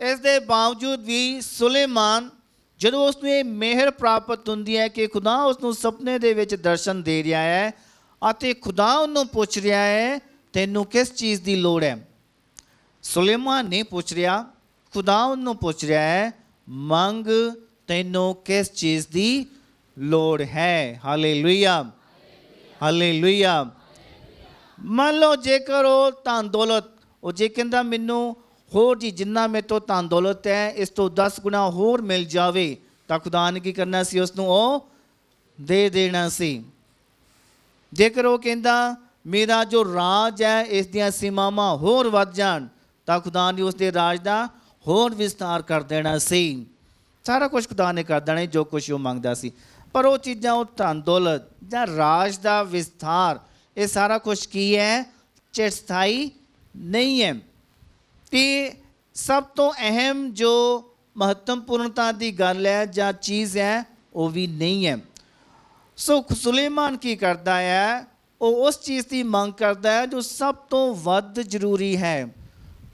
ਇਸ ਦੇ ਬਾਵਜੂਦ ਵੀ ਸੁਲੇਮਾਨ ਜਦੋਂ ਉਸ ਨੂੰ ਇਹ ਮਿਹਰ ਪ੍ਰਾਪਤ ਹੁੰਦੀ ਹੈ ਕਿ ਖੁਦਾ ਉਸ ਨੂੰ ਸੁਪਨੇ ਦੇ ਵਿੱਚ ਦਰਸ਼ਨ ਦੇ ਰਿਹਾ ਹੈ ਅਤੇ ਖੁਦਾ ਉਹਨੂੰ ਪੁੱਛ ਰਿਹਾ ਹੈ ਤੈਨੂੰ ਕਿਸ ਚੀਜ਼ ਦੀ ਲੋੜ ਹੈ। ਸੁਲੇਮਾਨ ਨਹੀਂ ਪੁੱਛ ਰਿਹਾ, ਖੁਦਾ ਉਹਨੂੰ ਪੁੱਛ ਰਿਹਾ ਹੈ ਮੰਗ ਤੈਨੂੰ ਕਿਸ ਚੀਜ਼ ਦੀ ਲੋੜ ਹੈ। Hallelujah, hallelujah. ਮੰਨ ਲਓ ਜੇਕਰ ਉਹ ਧਨ ਦੌਲਤ, ਉਹ ਜੇ ਕਹਿੰਦਾ ਮੈਨੂੰ ਹੋਰ ਜੀ ਜਿੰਨਾ ਮੇਰੇ ਤੋਂ ਧਨ ਦੌਲਤ ਹੈ ਇਸ ਤੋਂ 10 ਗੁਣਾ ਹੋਰ ਮਿਲ ਜਾਵੇ ਤਾਂ ਖੁਦਾ ਨੇ ਕੀ ਕਰਨਾ ਸੀ, ਉਸ ਨੂੰ ਉਹ ਦੇ ਦੇਣਾ ਸੀ। ਜੇਕਰ ਉਹ ਕਹਿੰਦਾ ਮੇਰਾ ਜੋ ਰਾਜ ਹੈ ਇਸ ਦੀਆਂ ਸੀਮਾਵਾਂ ਹੋਰ ਵੱਧ ਜਾਣ ਤਾਂ ਖੁਦਾ ਨੇ ਉਸ ਦੇ ਰਾਜ ਦਾ ਹੋਰ ਵਿਸਤਾਰ ਕਰ ਦੇਣਾ ਸੀ। ਸਾਰਾ ਕੁਛ ਖੁਦਾ ਨੇ ਕਰ ਦੇਣਾ ਜੋ ਕੁਛ ਉਹ ਮੰਗਦਾ ਸੀ। ਪਰ ਉਹ ਚੀਜ਼ਾਂ, ਉਹ ਧਨ ਦੌਲਤ ਜਾਂ ਰਾਜ ਦਾ ਵਿਸਥਾਰ, ਇਹ ਸਾਰਾ ਕੁਛ ਕੀ ਹੈ, ਚਿਰਸਥਾਈ ਨਹੀਂ ਹੈ। ਅਤੇ ਸਭ ਤੋਂ ਅਹਿਮ ਜੋ ਮਹੱਤਵਪੂਰਨਤਾ ਦੀ ਗੱਲ ਹੈ ਜਾਂ ਚੀਜ਼ ਹੈ ਉਹ ਵੀ ਨਹੀਂ ਹੈ। ਸੋ ਸੁਲੇਮਾਨ ਕੀ ਕਰਦਾ ਹੈ, ਉਹ ਉਸ ਚੀਜ਼ ਦੀ ਮੰਗ ਕਰਦਾ ਹੈ ਜੋ ਸਭ ਤੋਂ ਵੱਧ ਜ਼ਰੂਰੀ ਹੈ।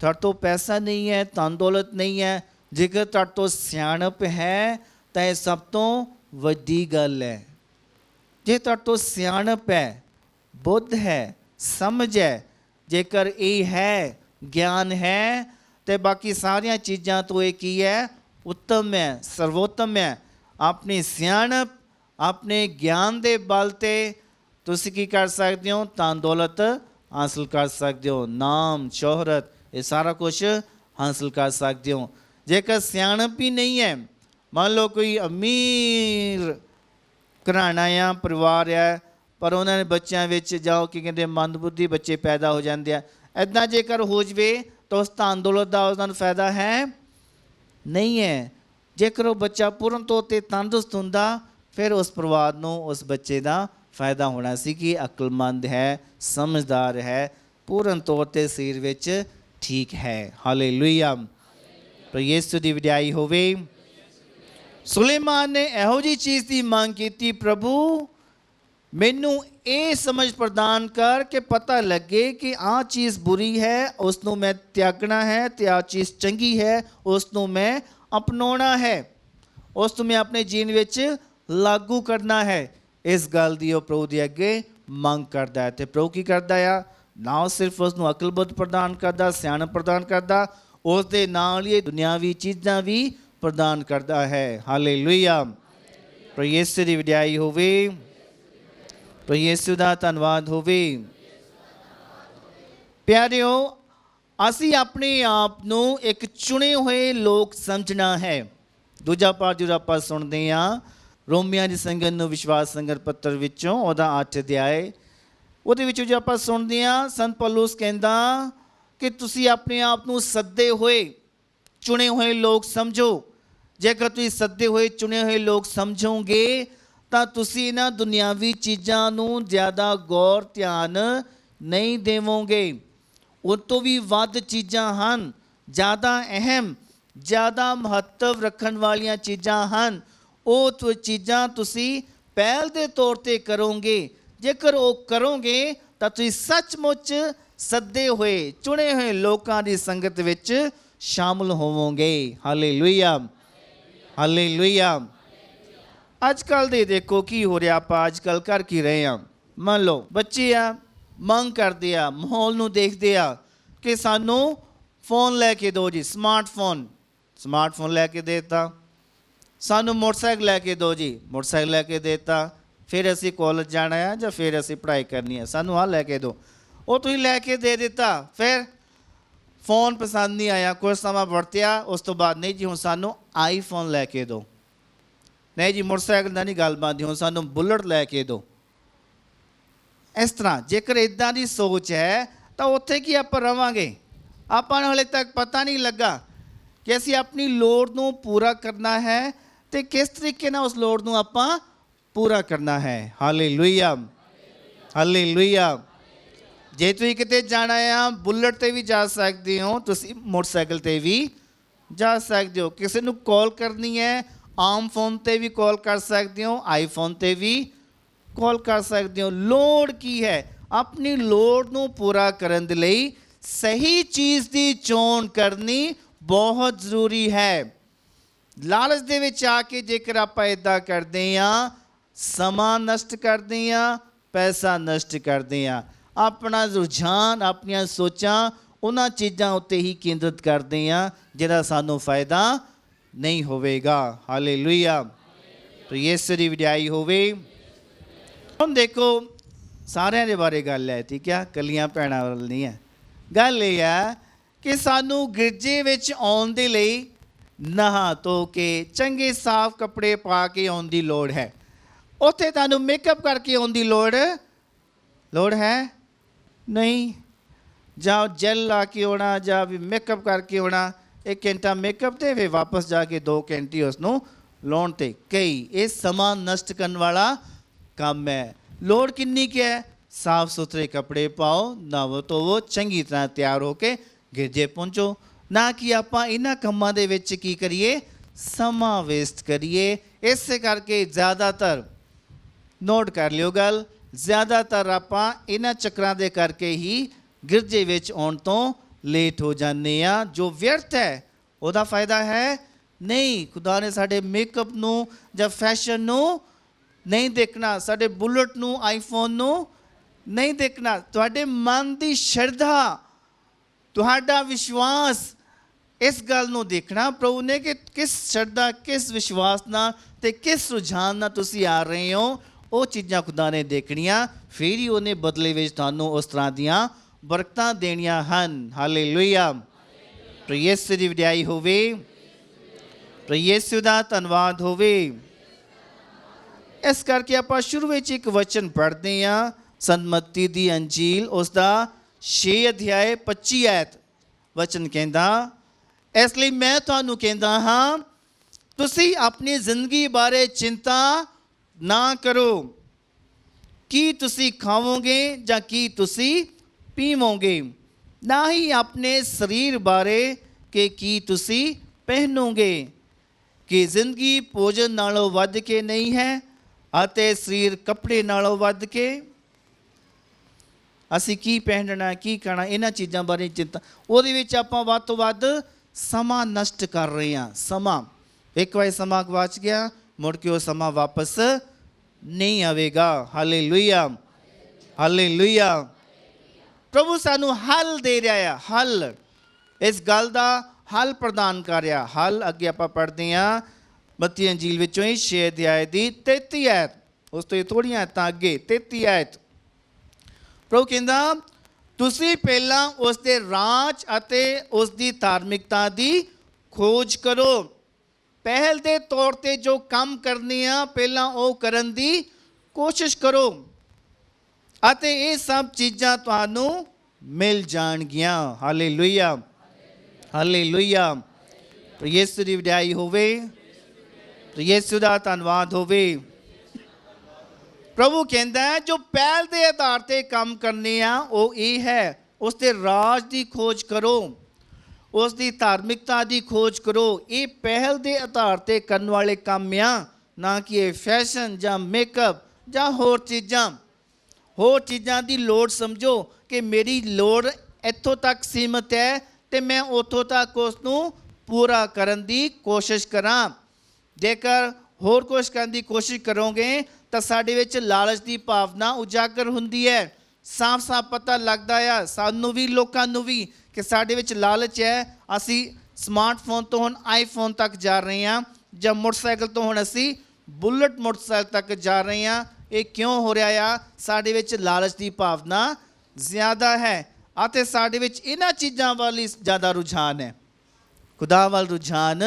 ਤੁਹਾਡੇ ਤੋਂ ਪੈਸਾ ਨਹੀਂ ਹੈ, ਧਨ ਦੌਲਤ ਨਹੀਂ ਹੈ, ਜੇਕਰ ਤੁਹਾਡੇ ਤੋਂ ਸਿਆਣਪ ਹੈ ਤਾਂ ਇਹ ਸਭ ਤੋਂ ਵੱਡੀ ਗੱਲ ਹੈ। ਜੇ ਤੁਹਾਡੇ ਤੋਂ ਸਿਆਣਪ ਹੈ, ਬੁੱਧ ਹੈ, ਸਮਝ ਹੈ, ਜੇਕਰ ਇਹ ਹੈ, ਗਿਆਨ ਹੈ, ਅਤੇ ਬਾਕੀ ਸਾਰੀਆਂ ਚੀਜ਼ਾਂ ਤੋਂ ਇਹ ਕੀ ਹੈ, ਉੱਤਮ ਹੈ, ਸਰਵੋਤਮ ਹੈ। ਆਪਣੀ ਸਿਆਣਪ, ਆਪਣੇ ਗਿਆਨ ਦੇ ਬਲ 'ਤੇ ਤੁਸੀਂ ਕੀ ਕਰ ਸਕਦੇ ਹੋ, ਧਨ ਦੌਲਤ ਹਾਸਿਲ ਕਰ ਸਕਦੇ ਹੋ, ਨਾਮ ਸ਼ੋਹਰਤ, ਇਹ ਸਾਰਾ ਕੁਛ ਹਾਸਿਲ ਕਰ ਸਕਦੇ ਹੋ। ਜੇਕਰ ਸਿਆਣਪ ਹੀ ਨਹੀਂ ਹੈ, ਮੰਨ ਲਓ ਕੋਈ ਅਮੀਰ ਘਰਾਣਾ ਆ, ਪਰਿਵਾਰ ਹੈ, ਪਰ ਉਹਨਾਂ ਨੇ ਬੱਚਿਆਂ ਵਿੱਚ ਜਾਓ ਕੀ ਕਹਿੰਦੇ ਮੰਦਬੁੱਧੀ ਬੱਚੇ ਪੈਦਾ ਹੋ ਜਾਂਦੇ ਆ, ਇੱਦਾਂ ਜੇਕਰ ਹੋ ਜਾਵੇ ਤਾਂ ਉਸ ਧਨ ਦੌਲਤ ਦਾ ਉਹਨਾਂ ਨੂੰ ਫਾਇਦਾ ਹੈ ਨਹੀਂ ਹੈ। ਜੇਕਰ ਉਹ ਬੱਚਾ ਪੂਰਨ ਤੌਰ 'ਤੇ ਤੰਦਰੁਸਤ ਹੁੰਦਾ ਫਿਰ ਉਸ ਪਰਿਵਾਰ ਨੂੰ ਉਸ ਬੱਚੇ ਦਾ ਫਾਇਦਾ ਹੋਣਾ ਸੀ ਕਿ ਅਕਲਮੰਦ ਹੈ, ਸਮਝਦਾਰ ਹੈ, ਪੂਰਨ ਤੌਰ 'ਤੇ ਸਰੀਰ ਵਿੱਚ ਠੀਕ ਹੈ। ਹਾਲੇਲੂਇਆ, ਪ੍ਰਭੂ ਯਿਸੂ ਦੀ ਵਡਿਆਈ ਹੋਵੇ। ਸੁਲੇਮਾਨ ਨੇ ਇਹੋ ਜਿਹੀ ਚੀਜ਼ ਦੀ ਮੰਗ ਕੀਤੀ, ਪ੍ਰਭੂ ਮੈਨੂੰ ਇਹ ਸਮਝ ਪ੍ਰਦਾਨ ਕਰ ਕਿ ਪਤਾ ਲੱਗੇ ਕਿ ਆਹ ਚੀਜ਼ ਬੁਰੀ ਹੈ ਉਸ ਨੂੰ ਮੈਂ ਤਿਆਗਣਾ ਹੈ ਅਤੇ ਆਹ ਚੀਜ਼ ਚੰਗੀ ਹੈ ਉਸ ਨੂੰ ਮੈਂ ਅਪਣਾਉਣਾ ਹੈ, ਉਸ ਨੂੰ ਮੈਂ ਆਪਣੇ ਜੀਵਨ ਵਿੱਚ ਲਾਗੂ ਕਰਨਾ ਹੈ। ਇਸ ਗੱਲ ਦੀ ਉਹ ਪ੍ਰਭੂ ਦੇ ਅੱਗੇ ਮੰਗ ਕਰਦਾ ਹੈ। ਅਤੇ ਪ੍ਰਭੂ ਕੀ ਕਰਦਾ ਆ, ਨਾ ਸਿਰਫ ਉਸ ਨੂੰ ਅਕਲ ਬੁੱਧ ਪ੍ਰਦਾਨ ਕਰਦਾ, ਸਿਆਣਪ ਪ੍ਰਦਾਨ ਕਰਦਾ, ਉਸ ਦੇ ਨਾਲ ਹੀ ਦੁਨਿਆਵੀ ਚੀਜ਼ਾਂ ਵੀ ਪ੍ਰਦਾਨ ਕਰਦਾ ਹੈ। ਹਾਲੇਲੂਇਆ, ਪ੍ਰਭੂ ਯਿਸੂ ਦੀ ਵਡਿਆਈ ਹੋਵੇ, ਪ੍ਰਭੂ ਯਿਸੂ ਦਾ ਧੰਨਵਾਦ ਹੋਵੇ। ਪਿਆਰਿਓ, ਅਸੀਂ ਆਪਣੇ ਆਪ ਨੂੰ ਇੱਕ ਚੁਣੇ ਹੋਏ ਲੋਕ ਸਮਝਣਾ ਹੈ। ਦੂਜਾ ਪਾਠ ਜਦੋਂ ਆਪਾਂ ਸੁਣਦੇ ਹਾਂ ਰੋਮੀਆਂ ਦੀ ਸੰਗਤ ਨੂੰ ਵਿਸ਼ਵਾਸ ਸੰਗਤ ਪੱਤਰ ਵਿੱਚੋਂ ਉਹਦਾ 8 ਅਧਿਆਏ, ਉਹਦੇ ਵਿੱਚ ਜੋ ਆਪਾਂ ਸੁਣਦੇ ਹਾਂ ਸੰਤ ਪੌਲੁਸ ਕਹਿੰਦਾ ਕਿ ਤੁਸੀਂ ਆਪਣੇ ਆਪ ਨੂੰ ਸੱਦੇ ਹੋਏ ਚੁਣੇ ਹੋਏ ਲੋਕ ਸਮਝੋ। ਜੇਕਰ ਤੁਸੀਂ ਸੱਦੇ ਹੋਏ ਚੁਣੇ ਹੋਏ ਲੋਕ ਸਮਝੋਗੇ ਤਾਂ ਤੁਸੀਂ ਇਹਨਾਂ ਦੁਨਿਆਵੀ ਚੀਜ਼ਾਂ ਨੂੰ ਜ਼ਿਆਦਾ ਗੌਰ ਧਿਆਨ ਨਹੀਂ ਦੇਵੋਗੇ। ਉਹ ਤੋਂ ਵੀ ਵੱਧ ਚੀਜ਼ਾਂ ਹਨ, ਜ਼ਿਆਦਾ ਅਹਿਮ, ਜ਼ਿਆਦਾ ਮਹੱਤਵ ਰੱਖਣ ਵਾਲੀਆਂ ਚੀਜ਼ਾਂ ਹਨ, ਉਹ ਚੀਜ਼ਾਂ ਤੁਸੀਂ ਪਹਿਲ ਦੇ ਤੌਰ 'ਤੇ ਕਰੋਗੇ। ਜੇਕਰ ਉਹ ਕਰੋਗੇ ਤਾਂ ਤੁਸੀਂ ਸੱਚਮੁੱਚ ਸੱਦੇ ਹੋਏ ਚੁਣੇ ਹੋਏ ਲੋਕਾਂ ਦੀ ਸੰਗਤ ਵਿੱਚ ਸ਼ਾਮਲ ਹੋਵੋਗੇ। Hallelujah, hallelujah. ਅੱਜ ਕੱਲ੍ਹ ਦੇ ਦੇਖੋ ਕੀ ਹੋ ਰਿਹਾ, ਆਪਾਂ ਅੱਜ ਕੱਲ੍ਹ ਕਰ ਕੀ ਰਹੇ ਹਾਂ। ਮੰਨ ਲਓ ਬੱਚੇ ਆ, ਮੰਗ ਕਰਦੇ ਆ, ਮਾਹੌਲ ਨੂੰ ਦੇਖਦੇ ਆ ਕਿ ਸਾਨੂੰ ਫੋਨ ਲੈ ਕੇ ਦਿਓ ਜੀ, ਸਮਾਰਟਫੋਨ ਲੈ ਕੇ ਦੇ ਦਿੱਤਾ। ਸਾਨੂੰ ਮੋਟਰਸਾਈਕਲ ਲੈ ਕੇ ਦਿਓ ਜੀ, ਮੋਟਰਸਾਈਕਲ ਲੈ ਕੇ ਦੇ ਦਿੱਤਾ। ਫਿਰ ਅਸੀਂ ਕਾਲਜ ਜਾਣਾ ਆ ਜਾਂ ਫਿਰ ਅਸੀਂ ਪੜ੍ਹਾਈ ਕਰਨੀ ਹੈ, ਸਾਨੂੰ ਆਹ ਲੈ ਕੇ ਦਿਓ। ਉਹ ਤੁਸੀਂ ਲੈ ਕੇ ਦੇ ਦਿੱਤਾ, ਫਿਰ ਫੋਨ ਪਸੰਦ ਨਹੀਂ ਆਇਆ, ਕੁਝ ਸਮਾਂ ਵਰਤਿਆ, ਉਸ ਤੋਂ ਬਾਅਦ ਨਹੀਂ ਜੀ ਹੁਣ ਸਾਨੂੰ ਆਈਫੋਨ ਲੈ ਕੇ ਦਿਓ, ਨਹੀਂ ਜੀ ਮੋਟਰਸਾਈਕਲ ਦਾ ਨਹੀਂ ਗੱਲ ਬਣਦੀ, ਹੁਣ ਸਾਨੂੰ ਬੁਲਟ ਲੈ ਕੇ ਦਿਓ। ਇਸ ਤਰ੍ਹਾਂ ਜੇਕਰ ਇੱਦਾਂ ਦੀ ਸੋਚ ਹੈ ਤਾਂ ਉੱਥੇ ਕੀ ਆਪਾਂ ਰਵਾਂਗੇ। ਆਪਾਂ ਨੂੰ ਹਾਲੇ ਤੱਕ ਪਤਾ ਨਹੀਂ ਲੱਗਾ ਕਿ ਅਸੀਂ ਆਪਣੀ ਲੋੜ ਨੂੰ ਪੂਰਾ ਕਰਨਾ ਹੈ ਅਤੇ ਕਿਸ ਤਰੀਕੇ ਨਾਲ ਉਸ ਲੋੜ ਨੂੰ ਆਪਾਂ ਪੂਰਾ ਕਰਨਾ ਹੈ। Hallelujah, hallelujah. ਜੇ ਤੁਸੀਂ ਕਿਤੇ ਜਾਣਾ ਆ, ਬੁਲਟ 'ਤੇ ਵੀ ਜਾ ਸਕਦੇ ਹੋ, ਤੁਸੀਂ ਮੋਟਰਸਾਈਕਲ 'ਤੇ ਵੀ ਜਾ ਸਕਦੇ ਹੋ। ਕਿਸੇ ਨੂੰ ਕਾਲ ਕਰਨੀ ਹੈ, ਆਮ ਫੋਨ 'ਤੇ ਵੀ ਕਾਲ ਕਰ ਸਕਦੇ ਹੋ, ਆਈਫੋਨ 'ਤੇ ਵੀ ਕਾਲ ਕਰ ਸਕਦੇ ਹੋ। ਲੋੜ ਕੀ ਹੈ, ਆਪਣੀ ਲੋੜ ਨੂੰ ਪੂਰਾ ਕਰਨ ਦੇ ਲਈ ਸਹੀ ਚੀਜ਼ ਦੀ ਚੋਣ ਕਰਨੀ ਬਹੁਤ ਜ਼ਰੂਰੀ ਹੈ। ਲਾਲਚ ਦੇ ਵਿੱਚ ਆ ਕੇ ਜੇਕਰ ਆਪਾਂ ਇਦਾਂ ਕਰਦੇ ਹਾਂ, ਸਮਾਂ ਨਸ਼ਟ ਕਰਦੇ ਹਾਂ, ਪੈਸਾ ਨਸ਼ਟ ਕਰਦੇ ਹਾਂ, ਆਪਣਾ ਰੁਝਾਨ, ਆਪਣੀਆਂ ਸੋਚਾਂ ਉਹਨਾਂ ਚੀਜ਼ਾਂ ਉੱਤੇ ਹੀ ਕੇਂਦਰਿਤ ਕਰਦੇ ਹਾਂ ਜਿਹਦਾ ਸਾਨੂੰ ਫਾਇਦਾ ਨਹੀਂ ਹੋਵੇਗਾ। ਹਾਲੇਲੂਇਆ, ਯਿਸੂ ਦੀ ਵਡਿਆਈ ਹੋਵੇ। ਹੁਣ ਦੇਖੋ, ਸਾਰਿਆਂ ਦੇ ਬਾਰੇ ਗੱਲ ਹੈ, ਠੀਕ ਹੈ, ਇਕੱਲੀਆਂ ਭੈਣਾਂ ਵੱਲ ਨਹੀਂ ਹੈ। ਗੱਲ ਇਹ ਹੈ ਕਿ ਸਾਨੂੰ ਗਿਰਜੇ ਵਿੱਚ ਆਉਣ ਦੇ ਲਈ ਨਹਾ ਧੋ ਕੇ ਚੰਗੇ ਸਾਫ਼ ਕੱਪੜੇ ਪਾ ਕੇ ਆਉਣ ਦੀ ਲੋੜ ਹੈ। ਉੱਥੇ ਤੁਹਾਨੂੰ ਮੇਕਅਪ ਕਰਕੇ ਆਉਣ ਦੀ ਲੋੜ ਹੈ ਨਹੀਂ। ਜਾਂ ਜੈਲ ਲਾ ਕੇ ਆਉਣਾ ਜਾਂ ਵੀ ਮੇਕਅਪ ਕਰਕੇ ਆਉਣਾ, 1 ਘੰਟਾ ਮੇਕਅਪ 'ਤੇ ਫਿਰ ਵਾਪਸ ਜਾ ਕੇ 2 ਘੰਟੇ ਉਸ ਨੂੰ ਲਾਉਣ 'ਤੇ, ਇਹ ਸਮਾਂ ਨਸ਼ਟ ਕਰਨ ਵਾਲਾ ਕੰਮ ਹੈ। ਲੋੜ ਕਿੰਨੀ ਕੁ ਹੈ? ਸਾਫ਼ ਸੁਥਰੇ ਕੱਪੜੇ ਪਾਓ, ਨਹਾਵੋ ਧੋਵੋ, ਚੰਗੀ ਤਰ੍ਹਾਂ ਤਿਆਰ ਹੋ ਕੇ ਗਿਰਜੇ ਪਹੁੰਚੋ। ਨਾ ਕਿ ਆਪਾਂ ਇਹਨਾਂ ਕੰਮਾਂ ਦੇ ਵਿੱਚ ਕੀ ਕਰੀਏ, ਸਮਾਂ ਵੇਸਟ ਕਰੀਏ। ਇਸੇ ਕਰਕੇ ਜ਼ਿਆਦਾਤਰ ਨੋਟ ਕਰ ਲਿਓ ਗੱਲ, ਜ਼ਿਆਦਾਤਰ ਆਪਾਂ ਇਹਨਾਂ ਚੱਕਰਾਂ ਦੇ ਕਰਕੇ ਹੀ ਗਿਰਜੇ ਵਿੱਚ ਆਉਣ ਤੋਂ ਲੇਟ ਹੋ ਜਾਂਦੇ ਹਾਂ। ਜੋ ਵਿਅਰਥ ਹੈ ਉਹਦਾ ਫਾਇਦਾ ਹੈ ਨਹੀਂ। ਖੁਦਾ ਨੇ ਸਾਡੇ ਮੇਕਅਪ ਨੂੰ ਜਾਂ ਫੈਸ਼ਨ ਨੂੰ ਨਹੀਂ ਦੇਖਣਾ, ਸਾਡੇ ਬੁਲਟ ਨੂੰ, ਆਈਫੋਨ ਨੂੰ ਨਹੀਂ ਦੇਖਣਾ। ਤੁਹਾਡੇ ਮਨ ਦੀ ਸ਼ਰਧਾ, ਤੁਹਾਡਾ ਵਿਸ਼ਵਾਸ, ਇਸ ਗੱਲ ਨੂੰ ਦੇਖਣਾ ਪ੍ਰਭੂ ਨੇ ਕਿ ਕਿਸ ਸ਼ਰਧਾ, ਕਿਸ ਵਿਸ਼ਵਾਸ ਨਾਲ ਅਤੇ ਕਿਸ ਰੁਝਾਨ ਨਾਲ ਤੁਸੀਂ ਆ ਰਹੇ ਹੋ। ਉਹ ਚੀਜ਼ਾਂ ਖੁਦਾ ਨੇ ਦੇਖਣੀਆਂ, ਫਿਰ ਹੀ ਉਹਨੇ ਬਦਲੇ ਵਿੱਚ ਤੁਹਾਨੂੰ ਉਸ ਤਰ੍ਹਾਂ ਦੀਆਂ ਬਰਕਤਾਂ ਦੇਣੀਆਂ ਹਨ। ਹਾਲੇਲੂਇਆ, ਪ੍ਰਭੂ ਯਿਸੂ ਦੀ ਵਡਿਆਈ ਹੋਵੇ, ਪ੍ਰਭੂ ਯਿਸੂ ਦਾ ਧੰਨਵਾਦ ਹੋਵੇ। ਇਸ ਕਰਕੇ ਆਪਾਂ ਸ਼ੁਰੂ ਵਿੱਚ ਇੱਕ ਵਚਨ ਪੜ੍ਹਦੇ ਹਾਂ, ਸੰਤ ਮੱਤੀ ਦੀ ਅੰਜੀਲ, ਉਸ ਦਾ 6 ਅਧਿਆਏ 25 ਐਤ। ਵਚਨ ਕਹਿੰਦਾ, ਇਸ ਲਈ ਮੈਂ ਤੁਹਾਨੂੰ ਕਹਿੰਦਾ ਹਾਂ, ਤੁਸੀਂ ਆਪਣੀ ਜ਼ਿੰਦਗੀ ਬਾਰੇ ਚਿੰਤਾ ਨਾ ਕਰੋ, ਕੀ ਤੁਸੀਂ ਖਾਵੋਗੇ ਜਾਂ ਕੀ ਤੁਸੀਂ ਪੀਵੋਗੇ, ਨਾ ਹੀ ਆਪਣੇ ਸਰੀਰ ਬਾਰੇ ਕਿ ਕੀ ਤੁਸੀਂ ਪਹਿਨੋਗੇ। ਕਿ ਜ਼ਿੰਦਗੀ ਭੋਜਨ ਨਾਲੋਂ ਵੱਧ ਕੇ ਨਹੀਂ ਹੈ ਅਤੇ ਸਰੀਰ ਕੱਪੜੇ ਨਾਲੋਂ ਵੱਧ ਕੇ। ਅਸੀਂ ਕੀ ਪਹਿਨਣਾ, ਕੀ ਖਾਣਾ, ਇਹਨਾਂ ਚੀਜ਼ਾਂ ਬਾਰੇ ਚਿੰਤਾ, ਉਹਦੇ ਵਿੱਚ ਆਪਾਂ ਵੱਧ ਤੋਂ ਵੱਧ ਸਮਾਂ ਨਸ਼ਟ ਕਰ ਰਹੇ ਹਾਂ। ਸਮਾਂ, ਇੱਕ ਵਾਰ ਸਮਾਂ ਗਵਾਚ ਗਿਆ, ਮੁੜ ਕੇ ਉਹ ਸਮਾਂ ਵਾਪਸ ਨਹੀਂ ਆਵੇਗਾ। Hallelujah, hallelujah. ਪ੍ਰਭੂ ਸਾਨੂੰ ਹੱਲ ਦੇ ਰਿਹਾ ਹੈ, ਹੱਲ, ਇਸ ਗੱਲ ਦਾ ਹੱਲ ਪ੍ਰਦਾਨ ਕਰ ਰਿਹਾ। ਹੱਲ ਅੱਗੇ ਆਪਾਂ ਪੜ੍ਹਦੇ ਹਾਂ ਮੱਤੀ ਅੰਜੀਲ ਵਿੱਚੋਂ ਹੀ 6 ਅਧਿਆਏ ਦੀ 33 ਐਤ, ਉਸ ਤੋਂ ਥੋੜ੍ਹੀਆਂ ਐਤਾਂ ਅੱਗੇ 33 ਐਤ। ਪ੍ਰਭੂ ਕਹਿੰਦਾ, ਤੁਸੀਂ ਪਹਿਲਾਂ ਉਸ ਦੇ ਰਾਜ ਅਤੇ ਉਸ ਦੀ ਧਾਰਮਿਕਤਾ ਦੀ ਖੋਜ ਕਰੋ। ਪਹਿਲ ਦੇ ਤੌਰ 'ਤੇ ਜੋ ਕੰਮ ਕਰਨੇ ਆ, ਪਹਿਲਾਂ ਉਹ ਕਰਨ ਦੀ ਕੋਸ਼ਿਸ਼ ਕਰੋ ਅਤੇ ਇਹ ਸਭ ਚੀਜ਼ਾਂ ਤੁਹਾਨੂੰ ਮਿਲ ਜਾਣਗੀਆਂ। Hallelujah, hallelujah. ਯਿਸੂ ਦੀ ਵਡਿਆਈ ਹੋਵੇ, ਯਿਸੂ ਦਾ ਧੰਨਵਾਦ ਹੋਵੇ। ਪ੍ਰਭੂ ਕਹਿੰਦਾ ਹੈ, ਜੋ ਪਹਿਲ ਦੇ ਆਧਾਰ 'ਤੇ ਕੰਮ ਕਰਨੇ ਆ ਉਹ ਇਹ ਹੈ, ਉਸ ਦੇ ਰਾਜ ਦੀ ਖੋਜ ਕਰੋ, ਉਸ ਦੀ ਧਾਰਮਿਕਤਾ ਦੀ ਖੋਜ ਕਰੋ। ਇਹ ਪਹਿਲ ਦੇ ਆਧਾਰ 'ਤੇ ਕਰਨ ਵਾਲੇ ਕੰਮ ਆ, ਨਾ ਕਿ ਇਹ ਫੈਸ਼ਨ ਜਾਂ ਮੇਕਅਪ ਜਾਂ ਹੋਰ ਚੀਜ਼ਾਂ ਦੀ ਲੋੜ ਸਮਝੋ ਕਿ ਮੇਰੀ ਲੋੜ ਇੱਥੋਂ ਤੱਕ ਸੀਮਤ ਹੈ ਅਤੇ ਮੈਂ ਉੱਥੋਂ ਤੱਕ ਉਸ ਨੂੰ ਪੂਰਾ ਕਰਨ ਦੀ ਕੋਸ਼ਿਸ਼ ਕਰਾਂ। ਜੇਕਰ ਹੋਰ ਕੁਛ ਕਰਨ ਦੀ ਕੋਸ਼ਿਸ਼ ਕਰੋਗੇ ਤਾਂ ਸਾਡੇ ਵਿੱਚ ਲਾਲਚ ਦੀ ਭਾਵਨਾ ਉਜਾਗਰ ਹੁੰਦੀ ਹੈ। ਸਾਫ਼ ਸਾਫ਼ ਪਤਾ ਲੱਗਦਾ ਆ ਸਾਨੂੰ ਵੀ, ਲੋਕਾਂ ਨੂੰ ਵੀ, ਕਿ ਸਾਡੇ ਵਿੱਚ ਲਾਲਚ ਹੈ। ਅਸੀਂ ਸਮਾਰਟਫੋਨ ਤੋਂ ਹੁਣ ਆਈਫੋਨ ਤੱਕ ਜਾ ਰਹੇ ਹਾਂ, ਜਾਂ ਮੋਟਰਸਾਈਕਲ ਤੋਂ ਹੁਣ ਅਸੀਂ ਬੁਲਟ ਮੋਟਰਸਾਈਕਲ ਤੱਕ ਜਾ ਰਹੇ ਹਾਂ। ਇਹ ਕਿਉਂ ਹੋ ਰਿਹਾ ਆ? ਸਾਡੇ ਵਿੱਚ ਲਾਲਚ ਦੀ ਭਾਵਨਾ ਜ਼ਿਆਦਾ ਹੈ ਅਤੇ ਸਾਡੇ ਵਿੱਚ ਇਹਨਾਂ ਚੀਜ਼ਾਂ ਵੱਲ ਜ਼ਿਆਦਾ ਰੁਝਾਨ ਹੈ, ਖੁਦਾ ਵੱਲ ਰੁਝਾਨ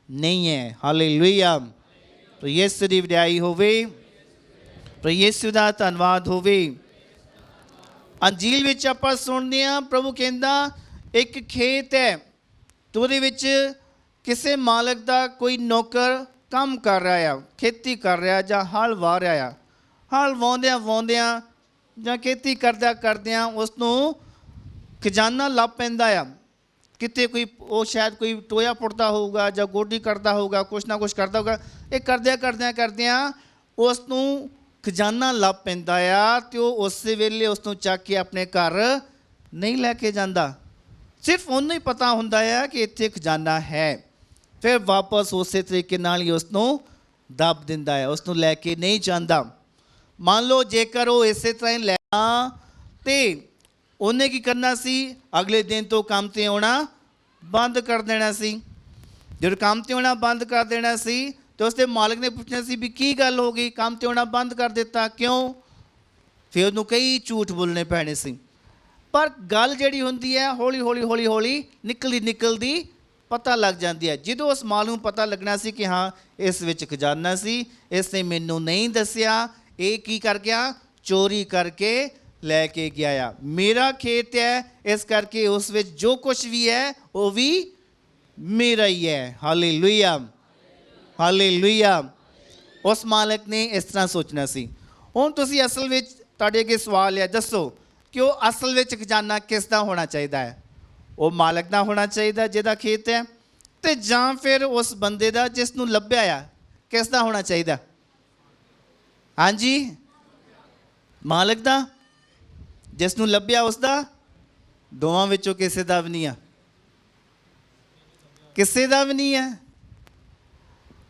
ਨਹੀਂ ਹੈ। ਹਾਲੇਲੂਇਆ, ਪ੍ਰਭੂ ਯਿਸੂ ਦੀ ਵਡਿਆਈ ਹੋਵੇ, ਪ੍ਰਭੂ ਯਿਸੂ ਦਾ ਧੰਨਵਾਦ ਹੋਵੇ। ਅੰਜੀਲ ਵਿੱਚ ਆਪਾਂ ਸੁਣਦੇ ਹਾਂ, ਪ੍ਰਭੂ ਕਹਿੰਦਾ ਇੱਕ ਖੇਤ ਹੈ ਅਤੇ ਉਹਦੇ ਵਿੱਚ ਕਿਸੇ ਮਾਲਕ ਦਾ ਕੋਈ ਨੌਕਰ ਕੰਮ ਕਰ ਰਿਹਾ ਆ, ਖੇਤੀ ਕਰ ਰਿਹਾ ਜਾਂ ਹਲ ਵਾਹ ਰਿਹਾ ਆ। ਹਲ ਵਾਹੁੰਦਿਆਂ ਜਾਂ ਖੇਤੀ ਕਰਦਿਆਂ ਉਸ ਨੂੰ ਖਜ਼ਾਨਾ ਲੱਭ ਪੈਂਦਾ ਆ। ਕਿਤੇ ਕੋਈ ਉਹ ਸ਼ਾਇਦ ਕੋਈ ਟੋਇਆ ਪੁੱਟਦਾ ਹੋਊਗਾ ਜਾਂ ਗੋਡੀ ਕਰਦਾ ਹੋਊਗਾ, ਕੁਛ ਨਾ ਕੁਛ ਕਰਦਾ ਹੋਊਗਾ। ਇਹ ਕਰਦਿਆਂ ਉਸ ਨੂੰ ਖਜ਼ਾਨਾ ਲੱਭ ਪੈਂਦਾ ਆ ਅਤੇ ਉਹ ਉਸੇ ਵੇਲੇ ਉਸ ਨੂੰ ਚੱਕ ਕੇ ਆਪਣੇ ਘਰ ਨਹੀਂ ਲੈ ਕੇ ਜਾਂਦਾ। ਸਿਰਫ ਉਹਨੂੰ ਹੀ ਪਤਾ ਹੁੰਦਾ ਆ ਕਿ ਇੱਥੇ ਖਜ਼ਾਨਾ ਹੈ। ਫਿਰ ਵਾਪਸ ਉਸੇ ਤਰੀਕੇ ਨਾਲ ਹੀ ਉਸ ਨੂੰ ਦੱਬ ਦਿੰਦਾ ਹੈ, ਉਸ ਨੂੰ ਲੈ ਕੇ ਨਹੀਂ ਜਾਂਦਾ। ਮੰਨ ਲਓ ਜੇਕਰ ਉਹ ਇਸੇ ਤਰ੍ਹਾਂ ਹੀ ਲੈਣਾ ਤੇ ਉਹਨੇ ਕੀ ਕਰਨਾ ਸੀ, ਅਗਲੇ ਦਿਨ ਤੋਂ ਕੰਮ 'ਤੇ ਆਉਣਾ ਬੰਦ ਕਰ ਦੇਣਾ ਸੀ। ਜਦੋਂ ਕੰਮ 'ਤੇ ਆਉਣਾ ਬੰਦ ਕਰ ਦੇਣਾ ਸੀ ਤੇ ਉਸਦੇ ਮਾਲਕ ਨੇ ਪੁੱਛਣਾ ਸੀ ਵੀ ਕੀ ਗੱਲ ਹੋ ਗਈ, ਕੰਮ 'ਤੇ ਆਉਣਾ ਬੰਦ ਕਰ ਦਿੱਤਾ, ਕਿਉਂ? ਫਿਰ ਉਹਨੂੰ ਕਈ ਝੂਠ ਬੋਲਣੇ ਪੈਣੇ ਸੀ। ਪਰ ਗੱਲ ਜਿਹੜੀ ਹੁੰਦੀ ਹੈ ਹੌਲੀ ਹੌਲੀ ਨਿਕਲਦੀ ਪਤਾ ਲੱਗ ਜਾਂਦੀ ਹੈ। ਜਦੋਂ ਉਸ ਮਾਲਕ ਨੂੰ ਪਤਾ ਲੱਗਣਾ ਸੀ ਕਿ ਹਾਂ ਇਸ ਵਿੱਚ ਖਜ਼ਾਨਾ ਸੀ, ਇਸ ਨੇ ਮੈਨੂੰ ਨਹੀਂ ਦੱਸਿਆ, ਇਹ ਕੀ ਕਰ ਗਿਆ, ਚੋਰੀ ਕਰਕੇ ਲੈ ਕੇ ਗਿਆ ਆ। ਮੇਰਾ ਖੇਤ ਹੈ, ਇਸ ਕਰਕੇ ਉਸ ਵਿੱਚ ਜੋ ਕੁਛ ਵੀ ਹੈ ਉਹ ਵੀ ਮੇਰਾ ਹੀ ਹੈ। Hallelujah, hallelujah. ਉਸ ਮਾਲਕ ਨੇ ਇਸ ਤਰ੍ਹਾਂ ਸੋਚਣਾ ਸੀ। ਹੁਣ ਤੁਸੀਂ ਅਸਲ ਵਿੱਚ, ਤੁਹਾਡੇ ਅੱਗੇ ਸਵਾਲ ਹੈ, ਦੱਸੋ ਕਿ ਉਹ ਅਸਲ ਵਿੱਚ ਖਜ਼ਾਨਾ ਕਿਸ ਦਾ ਹੋਣਾ ਚਾਹੀਦਾ ਹੈ? ਉਹ ਮਾਲਕ ਦਾ ਹੋਣਾ ਚਾਹੀਦਾ ਜਿਹਦਾ ਖੇਤ ਹੈ, ਤੇ ਜਾਂ ਫਿਰ ਉਸ ਬੰਦੇ ਦਾ ਜਿਸ ਨੂੰ ਲੱਭਿਆ ਆ, ਕਿਸ ਦਾ ਹੋਣਾ ਚਾਹੀਦਾ? ਹਾਂਜੀ, ਮਾਲਕ ਦਾ। ਜਿਸ ਨੂੰ ਲੱਭਿਆ ਉਸ ਦਾ? ਦੋਵਾਂ ਵਿੱਚੋਂ ਕਿਸੇ ਦਾ ਵੀ ਨਹੀਂ ਆ, ਕਿਸੇ ਦਾ ਵੀ ਨਹੀਂ ਹੈ।